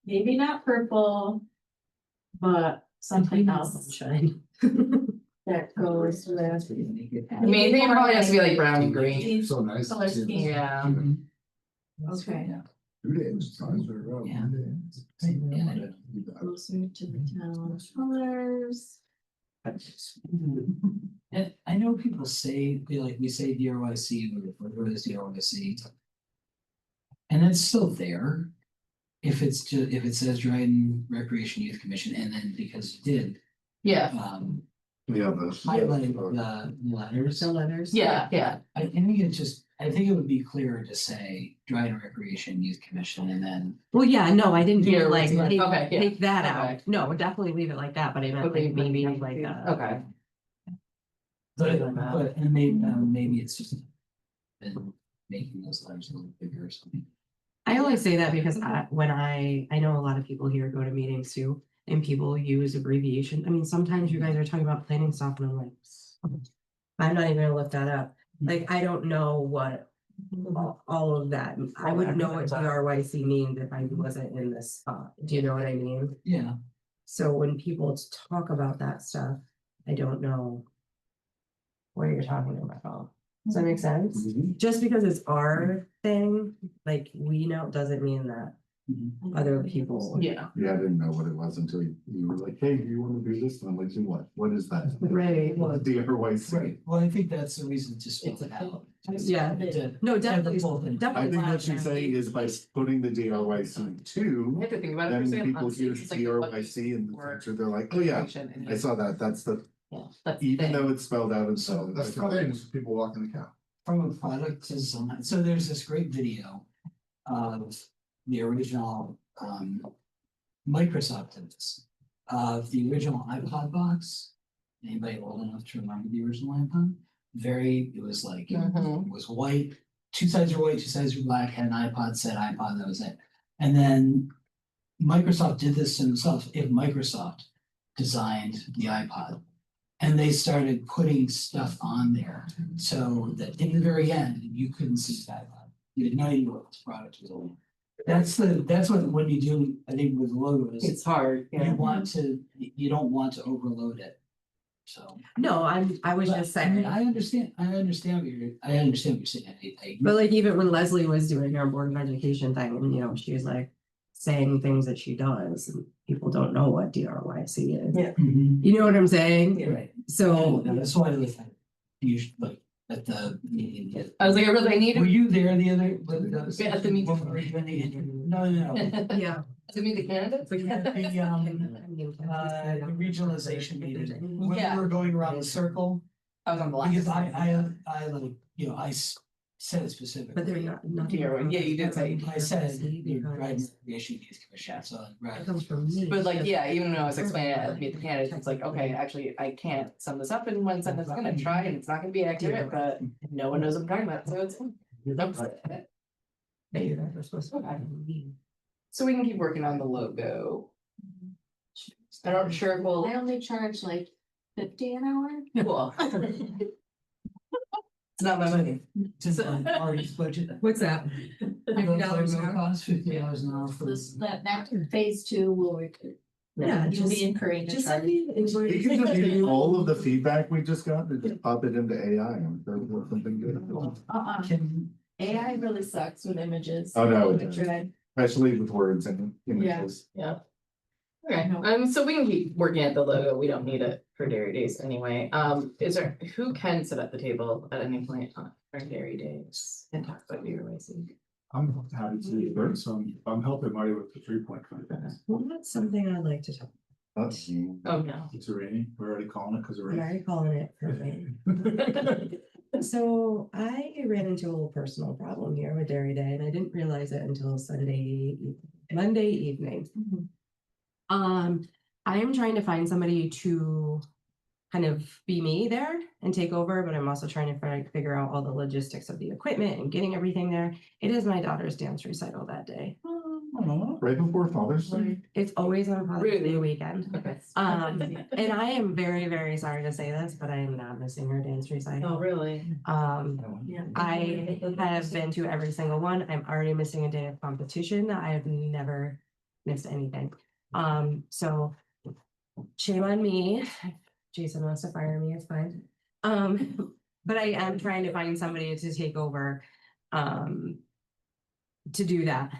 maybe not purple, but something else Sunshine. that goes with. The main thing probably has to be like brown and green. So nice. Color scheme. Yeah. Okay. 2 days. Times are around. Yeah. Closer to the town colors. And I know people say, we say DRYC, we refer to it as DRYC. And it's still there. If it says Dryden Recreation Youth Commission, and then because you did, Yeah, Yeah, highlight the letters. The letters. yeah. I think it would be clearer to say Dryden Recreation Youth Commission, and then. Well, yeah, no, I didn't Yeah, mean like, right, take, okay, yeah, take that okay. out. No, definitely leave it like that, but I meant Okay, like maybe like- like Okay. And maybe it's just been making those letters a little bigger or something. I always say that because when I know a lot of people here go to meetings too, and people use abbreviation. I mean, sometimes you guys are talking about planning stuff and I'm like, I'm not even gonna look that up. Like, I don't know what all of that. I wouldn't know what DRYC means if I wasn't in this spot. Do you know what I mean? Yeah. So when people talk about that stuff, I don't know what you're talking about. Does that make sense? Just because it's our thing, like we know, doesn't mean that other people. Yeah. Yeah, I didn't know what it was until you were like, hey, do you want to do this? And I'm like, do what? What is that? Right. DRYC. Right, well, I think that's the reason to spell it out. Yeah. No, definitely, I definitely. think what she's saying is by putting the DRYC I two, have to think about it. then for a second. people Honestly, hear it's like what DRYC and or they're like, oh yeah, recreation and I saw that. That's the Yeah, that's the even thing. though it's spelled out in So some. that's the thing, is people walking the cow. From a product design, so there's this great video of the original, Microsoft did this, of the original iPod box. Anybody old enough to remember the original iPod? It was like, Mhm. it was white, two sides were white, two sides were black, had an iPod, said iPod, that was it. And then Microsoft did this to themselves, if Microsoft designed the iPod. And they started putting stuff on there, so that in the very end, you couldn't see the iPod. You had no idea what this product was all. That's what, when you do, I think with logos, It's hard, you don't want to overload it. So. No, I was But, just I mean, saying, I understand what you're saying, but like even when Leslie was doing her board of education thing, and you know, she was like saying things that she does, and people don't know what DRYC is. Yeah. Mhm. You know what I'm saying? Right. So, That's why you should, like, at the meeting. I was like, I really need Were to. you there the other? Yeah, at the meeting. when we were doing the interview? No. yeah. To meet the candidates? The regionalization meeting, when Yeah. we were going around the circle, I was on the last. because I like, you know, said it specifically. But they're not. Yeah, you did say. I said, the Dryden Recreation Youth Commission, so. It comes from me. But like, yeah, even when I was explaining it at Meet the Candidates, it's like, okay, actually, I can't sum this up in one sentence. I'm gonna try and it's not gonna be accurate, but no one knows what I'm talking about, so it's. Maybe that was supposed to Okay. be. So we can keep working on the logo. I'm not sure if I we'll. only charge like 50 an hour. Cool. It's not my money. It's in the Marty's budget. What's that? $50 an hour cost, $50 an hour for. This, that next phase 2 will recoup. Yeah, You'll just- be encouraged to Just try. send me. You can just take all of the feedback we just got and just pop it into AI and there's something good. Can, AI really sucks with images. Oh, no, it Like, doesn't. Dread. Especially with words and images. Yeah. Okay, so we can keep working at the logo. We don't need it for Dairy Days anyway. Is there, who can sit at the table at any point on our Dairy Days and talk about DRYC? I'm happy to be there, so I'm helping Marty with the 3.5. Well, that's something I'd like to talk. That's Oh, no. It's raining, we're already calling it because of I'm rain. already calling it for me. So I ran into a little personal problem here with Dairy Day, and I didn't realize it until Monday evening. I am trying to find somebody to kind of be me there and take over, but I'm also trying to figure out all the logistics of the equipment and getting everything there. It is my daughter's dance recital that day. right before Father's Day. It's always on Father's Day weekend. Okay. And I am very, very sorry to say this, but I am not missing her dance recital. Oh, really? I have been to every single one. I'm already missing a day of competition. I have never missed anything. So shame on me. Jason wants to fire me, it's fine. But I am trying to find somebody to take over to do that.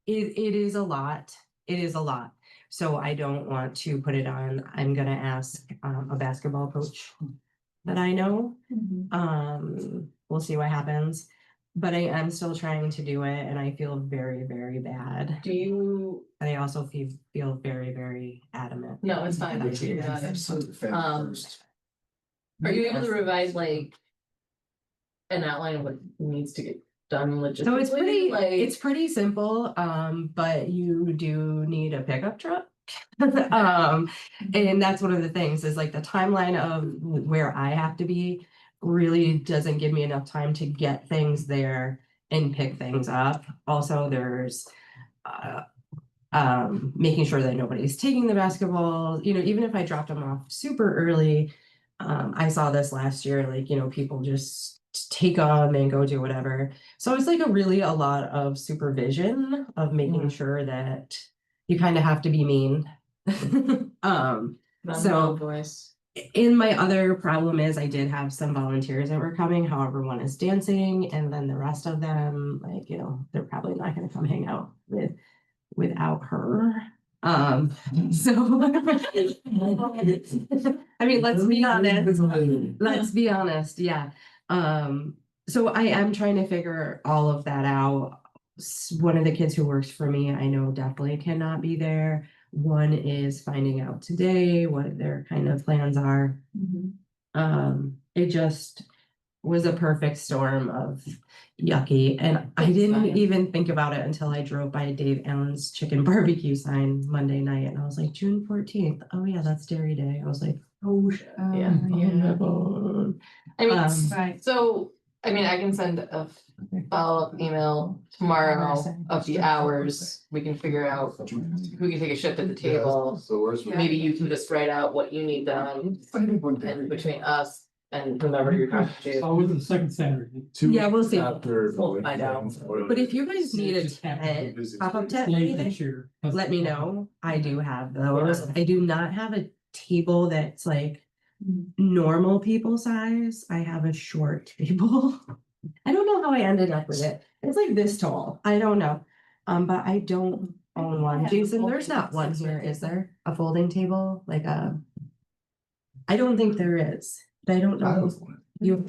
It is a lot. It is a lot. So I don't want to put it on. I'm gonna ask a basketball coach that I know. We'll see what happens. But I am still trying to do it and I feel very, very bad. Do you, But I also feel very, very adamant. no, it's fine. that I do Got it. Family first. Are you able to revise like an outline of what needs to get done logistically? So it's Like, pretty simple, but you do need a pickup truck. And that's one of the things is like the timeline of where I have to be really doesn't give me enough time to get things there and pick things up. Also, there's making sure that nobody's taking the basketball, you know, even if I dropped them off super early. I saw this last year, like, you know, people just take them and go do whatever. So it's like a lot of supervision of making sure that you kind of have to be mean. So voice. in my other problem is I did have some volunteers that were coming, however, one is dancing, and then the rest of them, like, you know, they're probably not gonna come hang out without her. So I mean, let's be honest, yeah. So I am trying to figure all of that out. One of the kids who works for me, I know definitely cannot be there. One is finding out today what their kind of plans are. It just was a perfect storm of yucky, and I didn't Fine. even think about it until I drove by Dave Allen's chicken barbecue sign Monday night, and I was like, June 14th. Oh yeah, that's Dairy Day. I was like, oh shit. Yeah. Oh my God. I mean, Um, so, I mean, I can send a follow-up email tomorrow of the hours. We can figure out, we can take a shift at the table. So where's? Maybe you can just write out what you need done and between us and whomever you're talking to. Oh, with the second Saturday. Yeah, we'll see. After. We'll find out. But if you guys need a Just have to tent, visit. pop-up tent, or Late anything, this year. let me know. I do have those. Yeah. I do not have a table that's like normal people size. I have a short table. I don't know how I ended up with it. It's like this tall. I don't know. But I don't own one. Jason, there's not one here, is there? A folding table, like a. I don't think there is, but I don't know. You.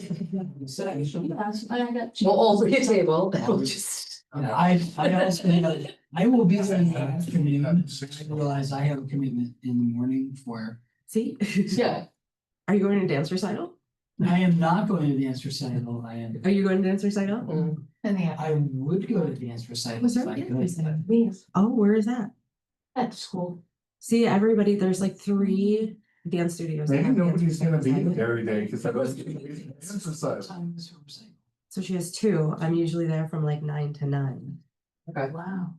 We'll all be a table. We'll just. I also, I will be there in the afternoon. I realize I have a commitment in the morning for, See? Yeah. Are you going to dance recital? I am not going to dance recital. I am, Are you going to dance recital? Mm. I would go to dance recital Was if there I a dance could. recital? Oh, where is that? At school. See, everybody, there's like 3 dance studios. that Maybe have dance nobody's gonna be recitals. every day, cause I was. Exercise. So she has 2. I'm usually there from like 9 to 9. Okay. Wow.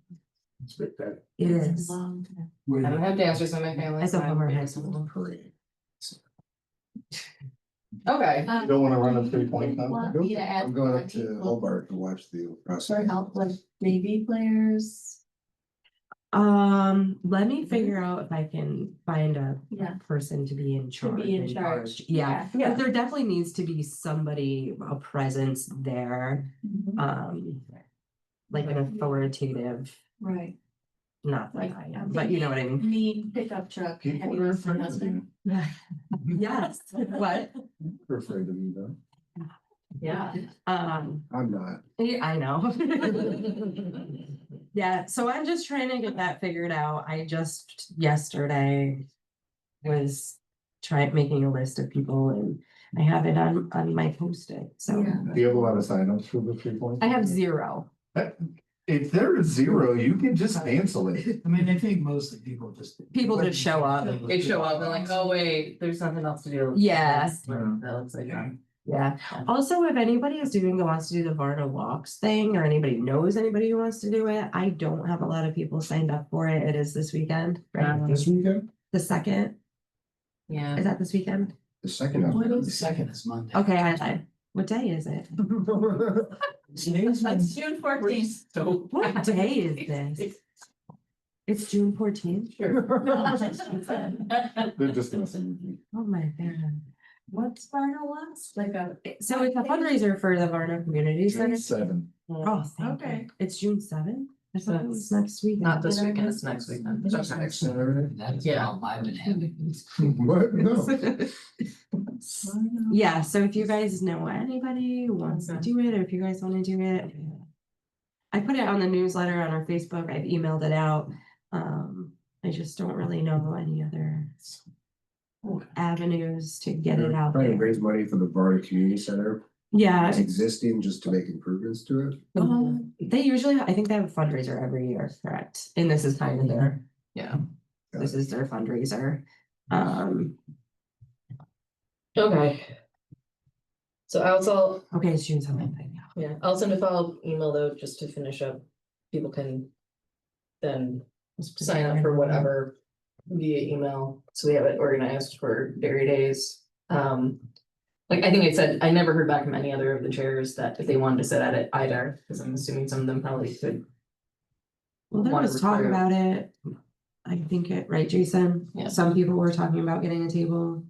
It is. Where I don't the- have dancers in my family. It's so a I'm Hummer waiting. High School. Okay. You don't wanna run a 3-point Want contest? me to add I'm going up more to people Hobart to watch the For process. help with baby players. Let me figure out if I can find a Yeah. person to be in charge. be in charge. Yeah, Yeah. but there definitely needs to be somebody, a presence there, like an authoritative, Right. not that Like, I am, but you know what I mean. Me pickup truck. People heavy are lifting afraid of husband. you. Yes, what? They're afraid of you though. Yeah. I'm not. Yeah, I know. Yeah, so I'm just trying to get that figured out. I just yesterday was making a list of people, and I have it on my Post-it, so. Yeah. Do you have a lot of signups for the 3-point? I have 0. If there is 0, you can just cancel it. I mean, I think mostly people just. People just show up. They show up and like, oh wait, there's nothing else to do. Yeah. That looks like that. Yeah, also, if anybody is wants to do the Varna Walks thing, or anybody knows anybody who wants to do it, I don't have a lot of people signed up for it. It is this weekend, right? This weekend? The 2nd, Yeah. is that this weekend? The second of The second is Monday. Okay, I lied. What day is it? Today's That's June 14th. So. What day is this? It's June 14th? They're just gonna send you. Oh my God. What's Varna Walks? Like a. So it's a fundraiser for the Varna Community Center. June 7. Oh, thank Okay. you. It's June 7th? I thought it was next week. Not this weekend, it's next weekend. Next Saturday? That is Yeah. how I've been having. What? No. Yeah, so if you guys know anybody who wants to do it, or if you guys want to do it. I put it on the newsletter on our Facebook. I've emailed it out. I just don't really know any other avenues to get it out Trying to there. raise money for the Varna Community Center. Yeah, It's existing just to make improvements to it. they usually, I think they have a fundraiser every year, correct? And this is kind of their, Yeah. this is their fundraiser. Okay. So I'll Okay, it's June 7th. yeah, I'll send a follow-up email though, just to finish up. People can then sign up for whatever via email, so we have it organized for Dairy Days. Like I think I said, I never heard back from any other of the chairs that if they wanted to sit at it either, because I'm assuming some of them probably could. Well, there wanna was talk recruit. about it. I think it, right, Jason? Yeah. Some people were talking about getting a table.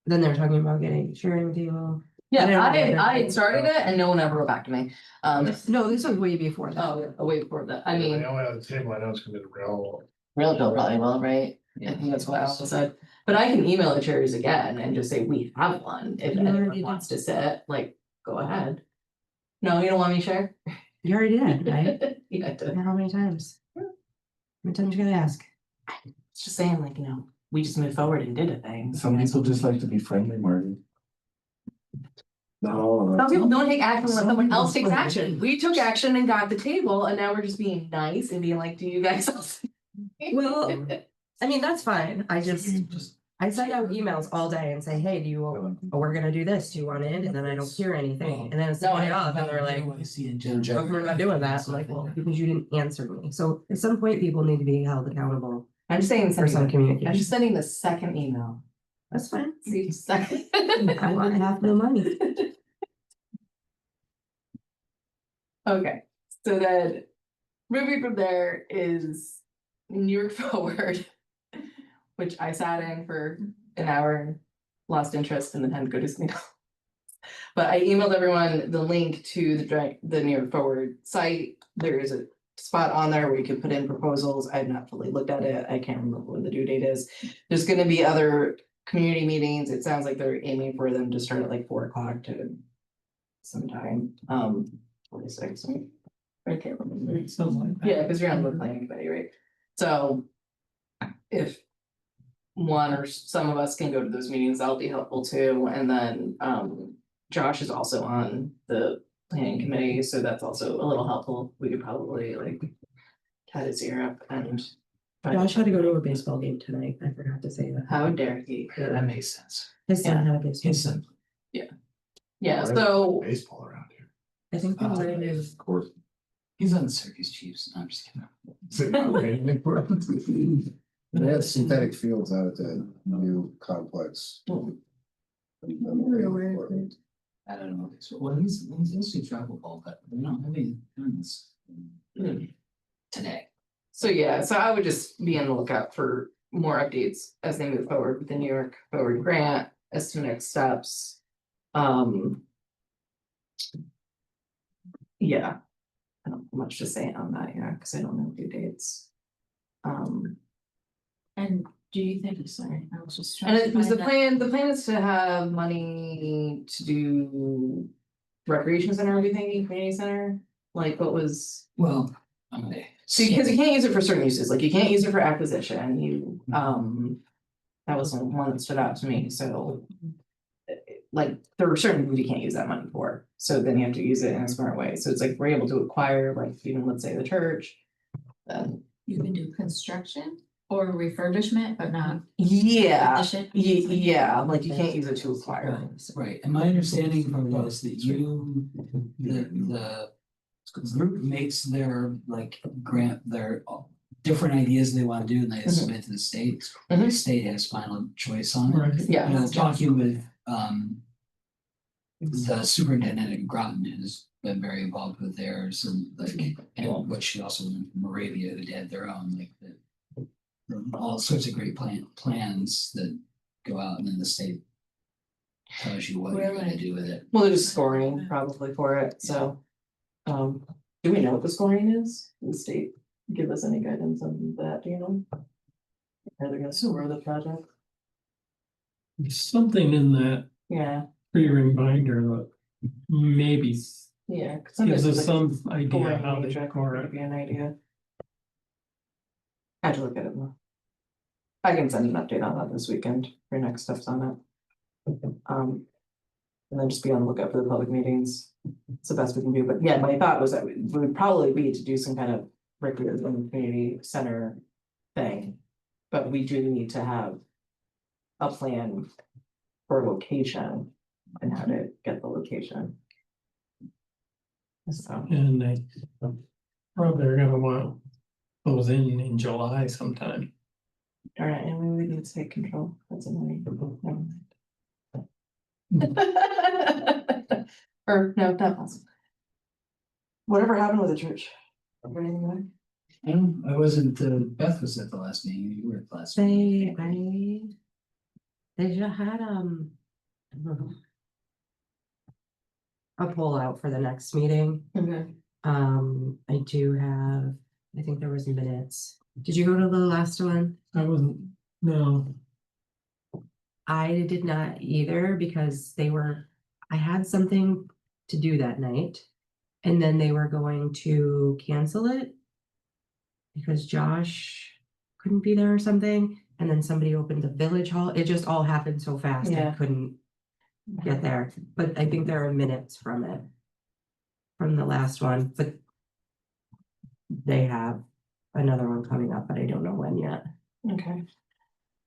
Then they're talking about sharing a table. Yeah, I don't know. I had started it and no one ever wrote back to me. No, this was way before that. Oh, way before that. I mean, The only other table I know is gonna be the rail. real Bill probably will, right? I think that's what I also said. But I can email the chairs again and just say, we have one. If You already anyone did. wants to sit, like, go ahead. No, you don't want me to share? You already did, right? Yeah, I did. How many times? How many times you gotta ask? It's just saying like, we just moved forward and did a thing. Some people just like to be friendly, Marty. Not all of Some us. people don't take action unless Some someone else people- takes action. We took action and got the table and now we're just being nice and being like, do you guys else? Well, I mean, that's fine. I just I send out emails all day and say, hey, we're gonna do this. Do you want in? And then I don't hear anything. And then it's No, day off and they're like, I see in general. "Oh, we're not doing that." I'm like, well, because you didn't answer me. So at some point, people need to be held accountable I'm just saying, for some I'm communication. just sending the second email. That's fine. See, second. I want half the money. Okay, so then moving from there is New York Forward, which I sat in for an hour and lost interest and then had to go to sleep. But I emailed everyone the link to the New York Forward site. There is a spot on there where you can put in proposals. I've not fully looked at it. I can't remember when the due date is. There's gonna be other community meetings. It sounds like they're aiming for them to start at like 4 o'clock to sometime, 46. I can't remember. Something like that. Yeah, because you're on the planning committee, right? So if one or some of us can go to those meetings, that'll be helpful too. And then Josh is also on the planning committee, so that's also a little helpful. We could probably like cut his ear up and. Josh had to go to a baseball game tonight. I forgot to say that. How dare he? Yeah, that makes sense. His son had a baseball. His son. Yeah, so Baseball around here. I think they were Of course. He's on the Syracuse Chiefs. No, I'm just kidding. So, okay. They have synthetic fields out at the new complex. Hmm. I don't know. Well, he's mostly travel ball, but we don't have any tournaments today. So yeah, so I would just be on the lookout for more updates as they move forward with the New York Forward grant as to next steps. Yeah. I don't have much to say on that yet, because I don't know due dates. And do you think, sorry, I was just trying And to it was the find that. plan is to have money to do recreation center, are we thinking community center? Like what was, Well, okay. so because you can't use it for certain uses, like you can't use it for acquisition, you, that was the one that stood out to me, so. Like, there are certain things you can't use that money for, so then you have to use it in a smart way, so it's like, we're able to acquire, like, even let's say the church. Then, You can do construction or refurbishment, but not. yeah, addition. yeah, like you can't use it to acquire. Right, and my understanding from it is that the group makes their like grant, their different ideas they want to do and they submit to the state. The Mhm. state has final choice on Right. it. Yeah. And I was talking with the superintendent in Groton has been very involved with theirs and like, and what she also learned from Moravia, who had their own, like all sorts of great plans that go out and then the state tells you what you're gonna do with it. Well, there's scoring probably for it, so. Do we know what the scoring is? Does the state give us any guidance on that, do you know? Are they gonna score the project? There's something in that Yeah, pre-ring binder that maybe yeah. 'Cause gives sometimes us it's like some idea scoring how they matrix score would it. be an idea. I had to look at it more. I can send an update on that this weekend for next steps on it. And then just be on the lookout for the public meetings. It's the best we can do, but yeah, my thought was that it would probably be to do some kind of recreation community center thing. But we do need to have a plan for location and how to get the location. So, And they probably are gonna want those in July sometime. darn it, and we need to take control, that's annoying. Never mind. Or no, not possible. Whatever happened with the church? Or anything I wasn't, Beth was at the last meeting, you were at the last. meeting. They just had a poll out for the next meeting. Okay. I do have, I think there was minutes. Did you go to the last one? I wasn't, no, I did not either because I had something to do that night. And then they were going to cancel it. Because Josh couldn't be there or something. And then somebody opened the village hall. It just all happened so fast. I Yeah. couldn't get there, but I think there are minutes from it. From the last one, but they have another one coming up, but I don't know when yet. Okay.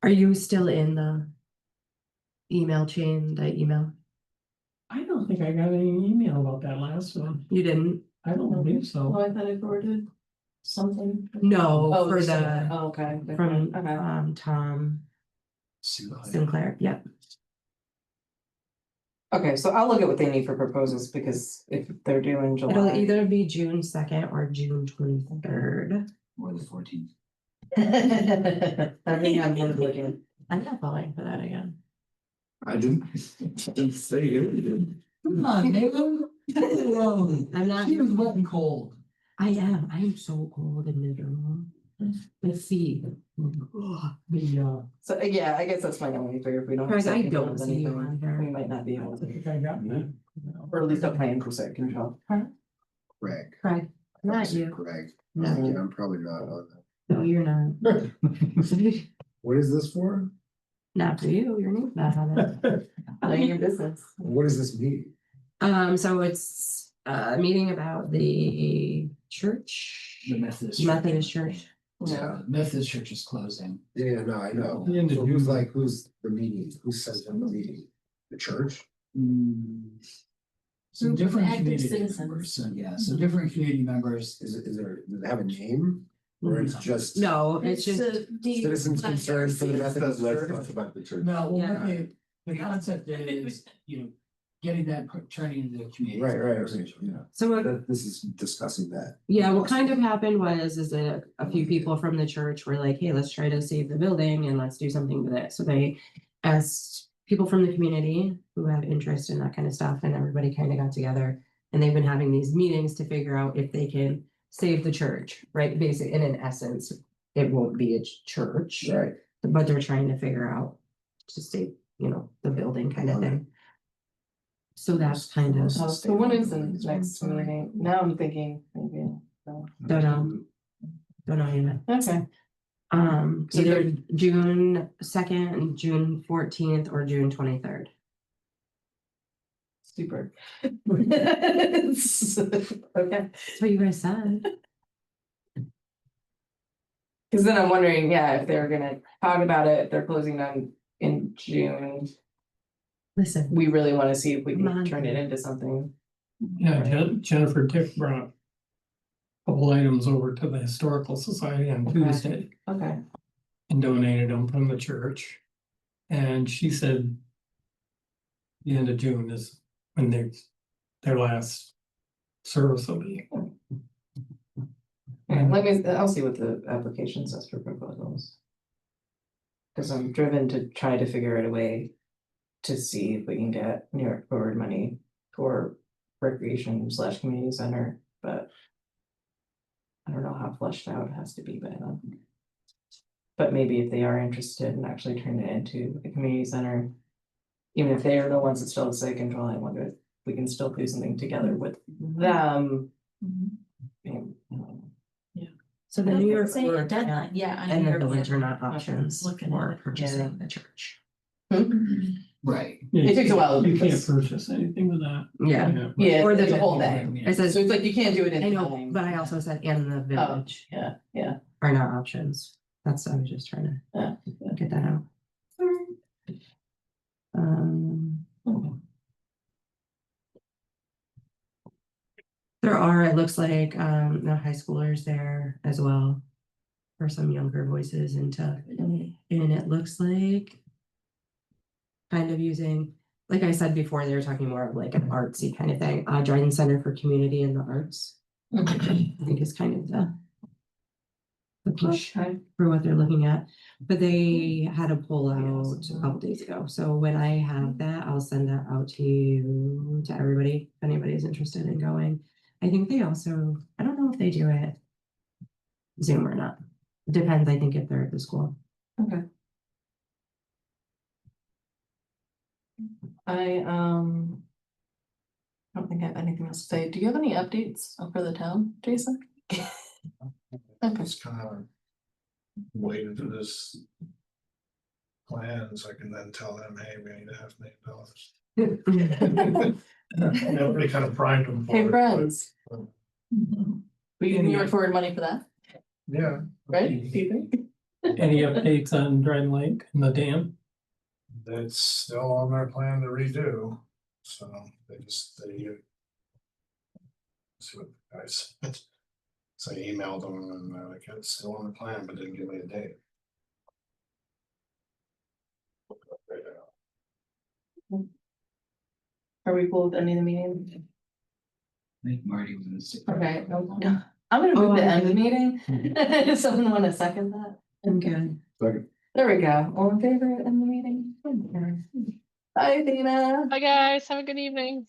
Are you still in the email chain, the email? I don't think I got any email about that last one. You didn't? I don't believe so. I thought I forwarded something. No, Oh, for you said the, it. Oh, okay. from, Okay. Tom Sinclair, yep. Okay, so I'll look at what they need for proposals, because if they're due in It'll July. either be June 2nd or June 23rd. Or the 14th. I think I'm gonna look in. I'm not falling for that again. I didn't say it. Come on, neighbor. I'm not. She was wet and cold. I am so cold and miserable. Let's see. So, yeah, I guess that's my only fear, if we don't. have Craig, I site don't control see you anything, on there. we might not be I able don't to, think I got that. or at least a plan for site control. Greg. Craig, not you. Greg. No, Yeah, I'm probably not on that. no, you're not. What is this for? Not for you, you're not on it. Knowing your business. What does this mean? So it's a meeting about the church. The Methodist Church. Yeah. Methodist church is closing. Yeah, no, I know. The end of So who's June. like, who's the meeting? Who says in the meeting? The church? Some Group of different active community citizens. members, so yeah, so different community members. Is there, does it have a name? Or it's just? No, it's just, Citizens concerned for the Methodist Let's Church? talk about the church. No, well, Yeah. okay, the concept is, getting that, turning into a community. Right, yeah. so This is discussing that. yeah, what kind of happened was, is that a few people from the church were like, hey, let's try to save the building and let's do something with it. So they asked people from the community who have interest in that kind of stuff, and everybody kind of got together. And they've been having these meetings to figure out if they can save the church, right? Basically, and in essence, it won't be a church. Right. But they're trying to figure out to save, the building kind of thing. So that's kind of, Oh, so when is the next meeting? Now I'm thinking, maybe. don't know yet. Okay, So Either June 2nd, June 14th, or June 23rd. super. Okay, That's what you guys said. because then I'm wondering, yeah, if they're gonna talk about it, if they're closing down in June, Listen, we really wanna see if we Come can on. turn it into something. Yeah, Jennifer Dick brought a couple items over to the Historical Society on Okay. Tuesday Okay, and donated them from the church. And she said the end of June is when their last service will be. I'll see what the application says for proposals. Cause I'm driven to try to figure out a way to see if we can get New York Forward money for recreation/community center, but. I don't know how fleshed out it has to be by then. But maybe if they are interested in actually turning it into a community center. Even if they are the ones that still have site control, I wonder if we can still do something together with them. so the New York Say a Forward deadline, yeah. on and the your- village are not options Looking for at it, purchasing the church. Right. It takes a while You can't because- purchase anything with that. Yeah, Yeah, Or or the the whole day. it So says, it's like you can't do it I in know, time. but I also said, and the village Yeah, are not options. I was just trying Yeah. to get that out. There are, it looks like, the high schoolers there as well. For some younger voices and it looks like. Kind of using, like I said before, they were talking more of like an artsy kind of thing, Dryden Center for Community and the Arts. I think is kind of the push Okay. for what they're looking at, but they had a poll out a couple days ago, so when I have that, I'll send that out to everybody, if anybody's interested in going. I think they also, I don't know if they do it Zoom or not, depends, I think, if they're at the school. Okay. I don't think I have anything else to say. Do you have any updates for the town, Jason? Okay. It's kind of waiting for this. Plans, I can then tell them, hey, we need $500,000. Everybody kind of primed them for Hey, it, but- friends, Mhm. we can move forward money for that, Yeah. right? Do you think? Any updates on Dryden Lake and the dam? That's still on their plan to redo, so they. See what the guys. So I emailed them and they're like, it's still on the plan, but didn't give me a date. Are we cool with ending the meeting? I think Marty was. Okay, I'm gonna move the end of the meeting. Does someone want to second that? Okay. Second. There we go. All in favor of end the meeting? Bye, Dina. Bye, guys. Have a good evening.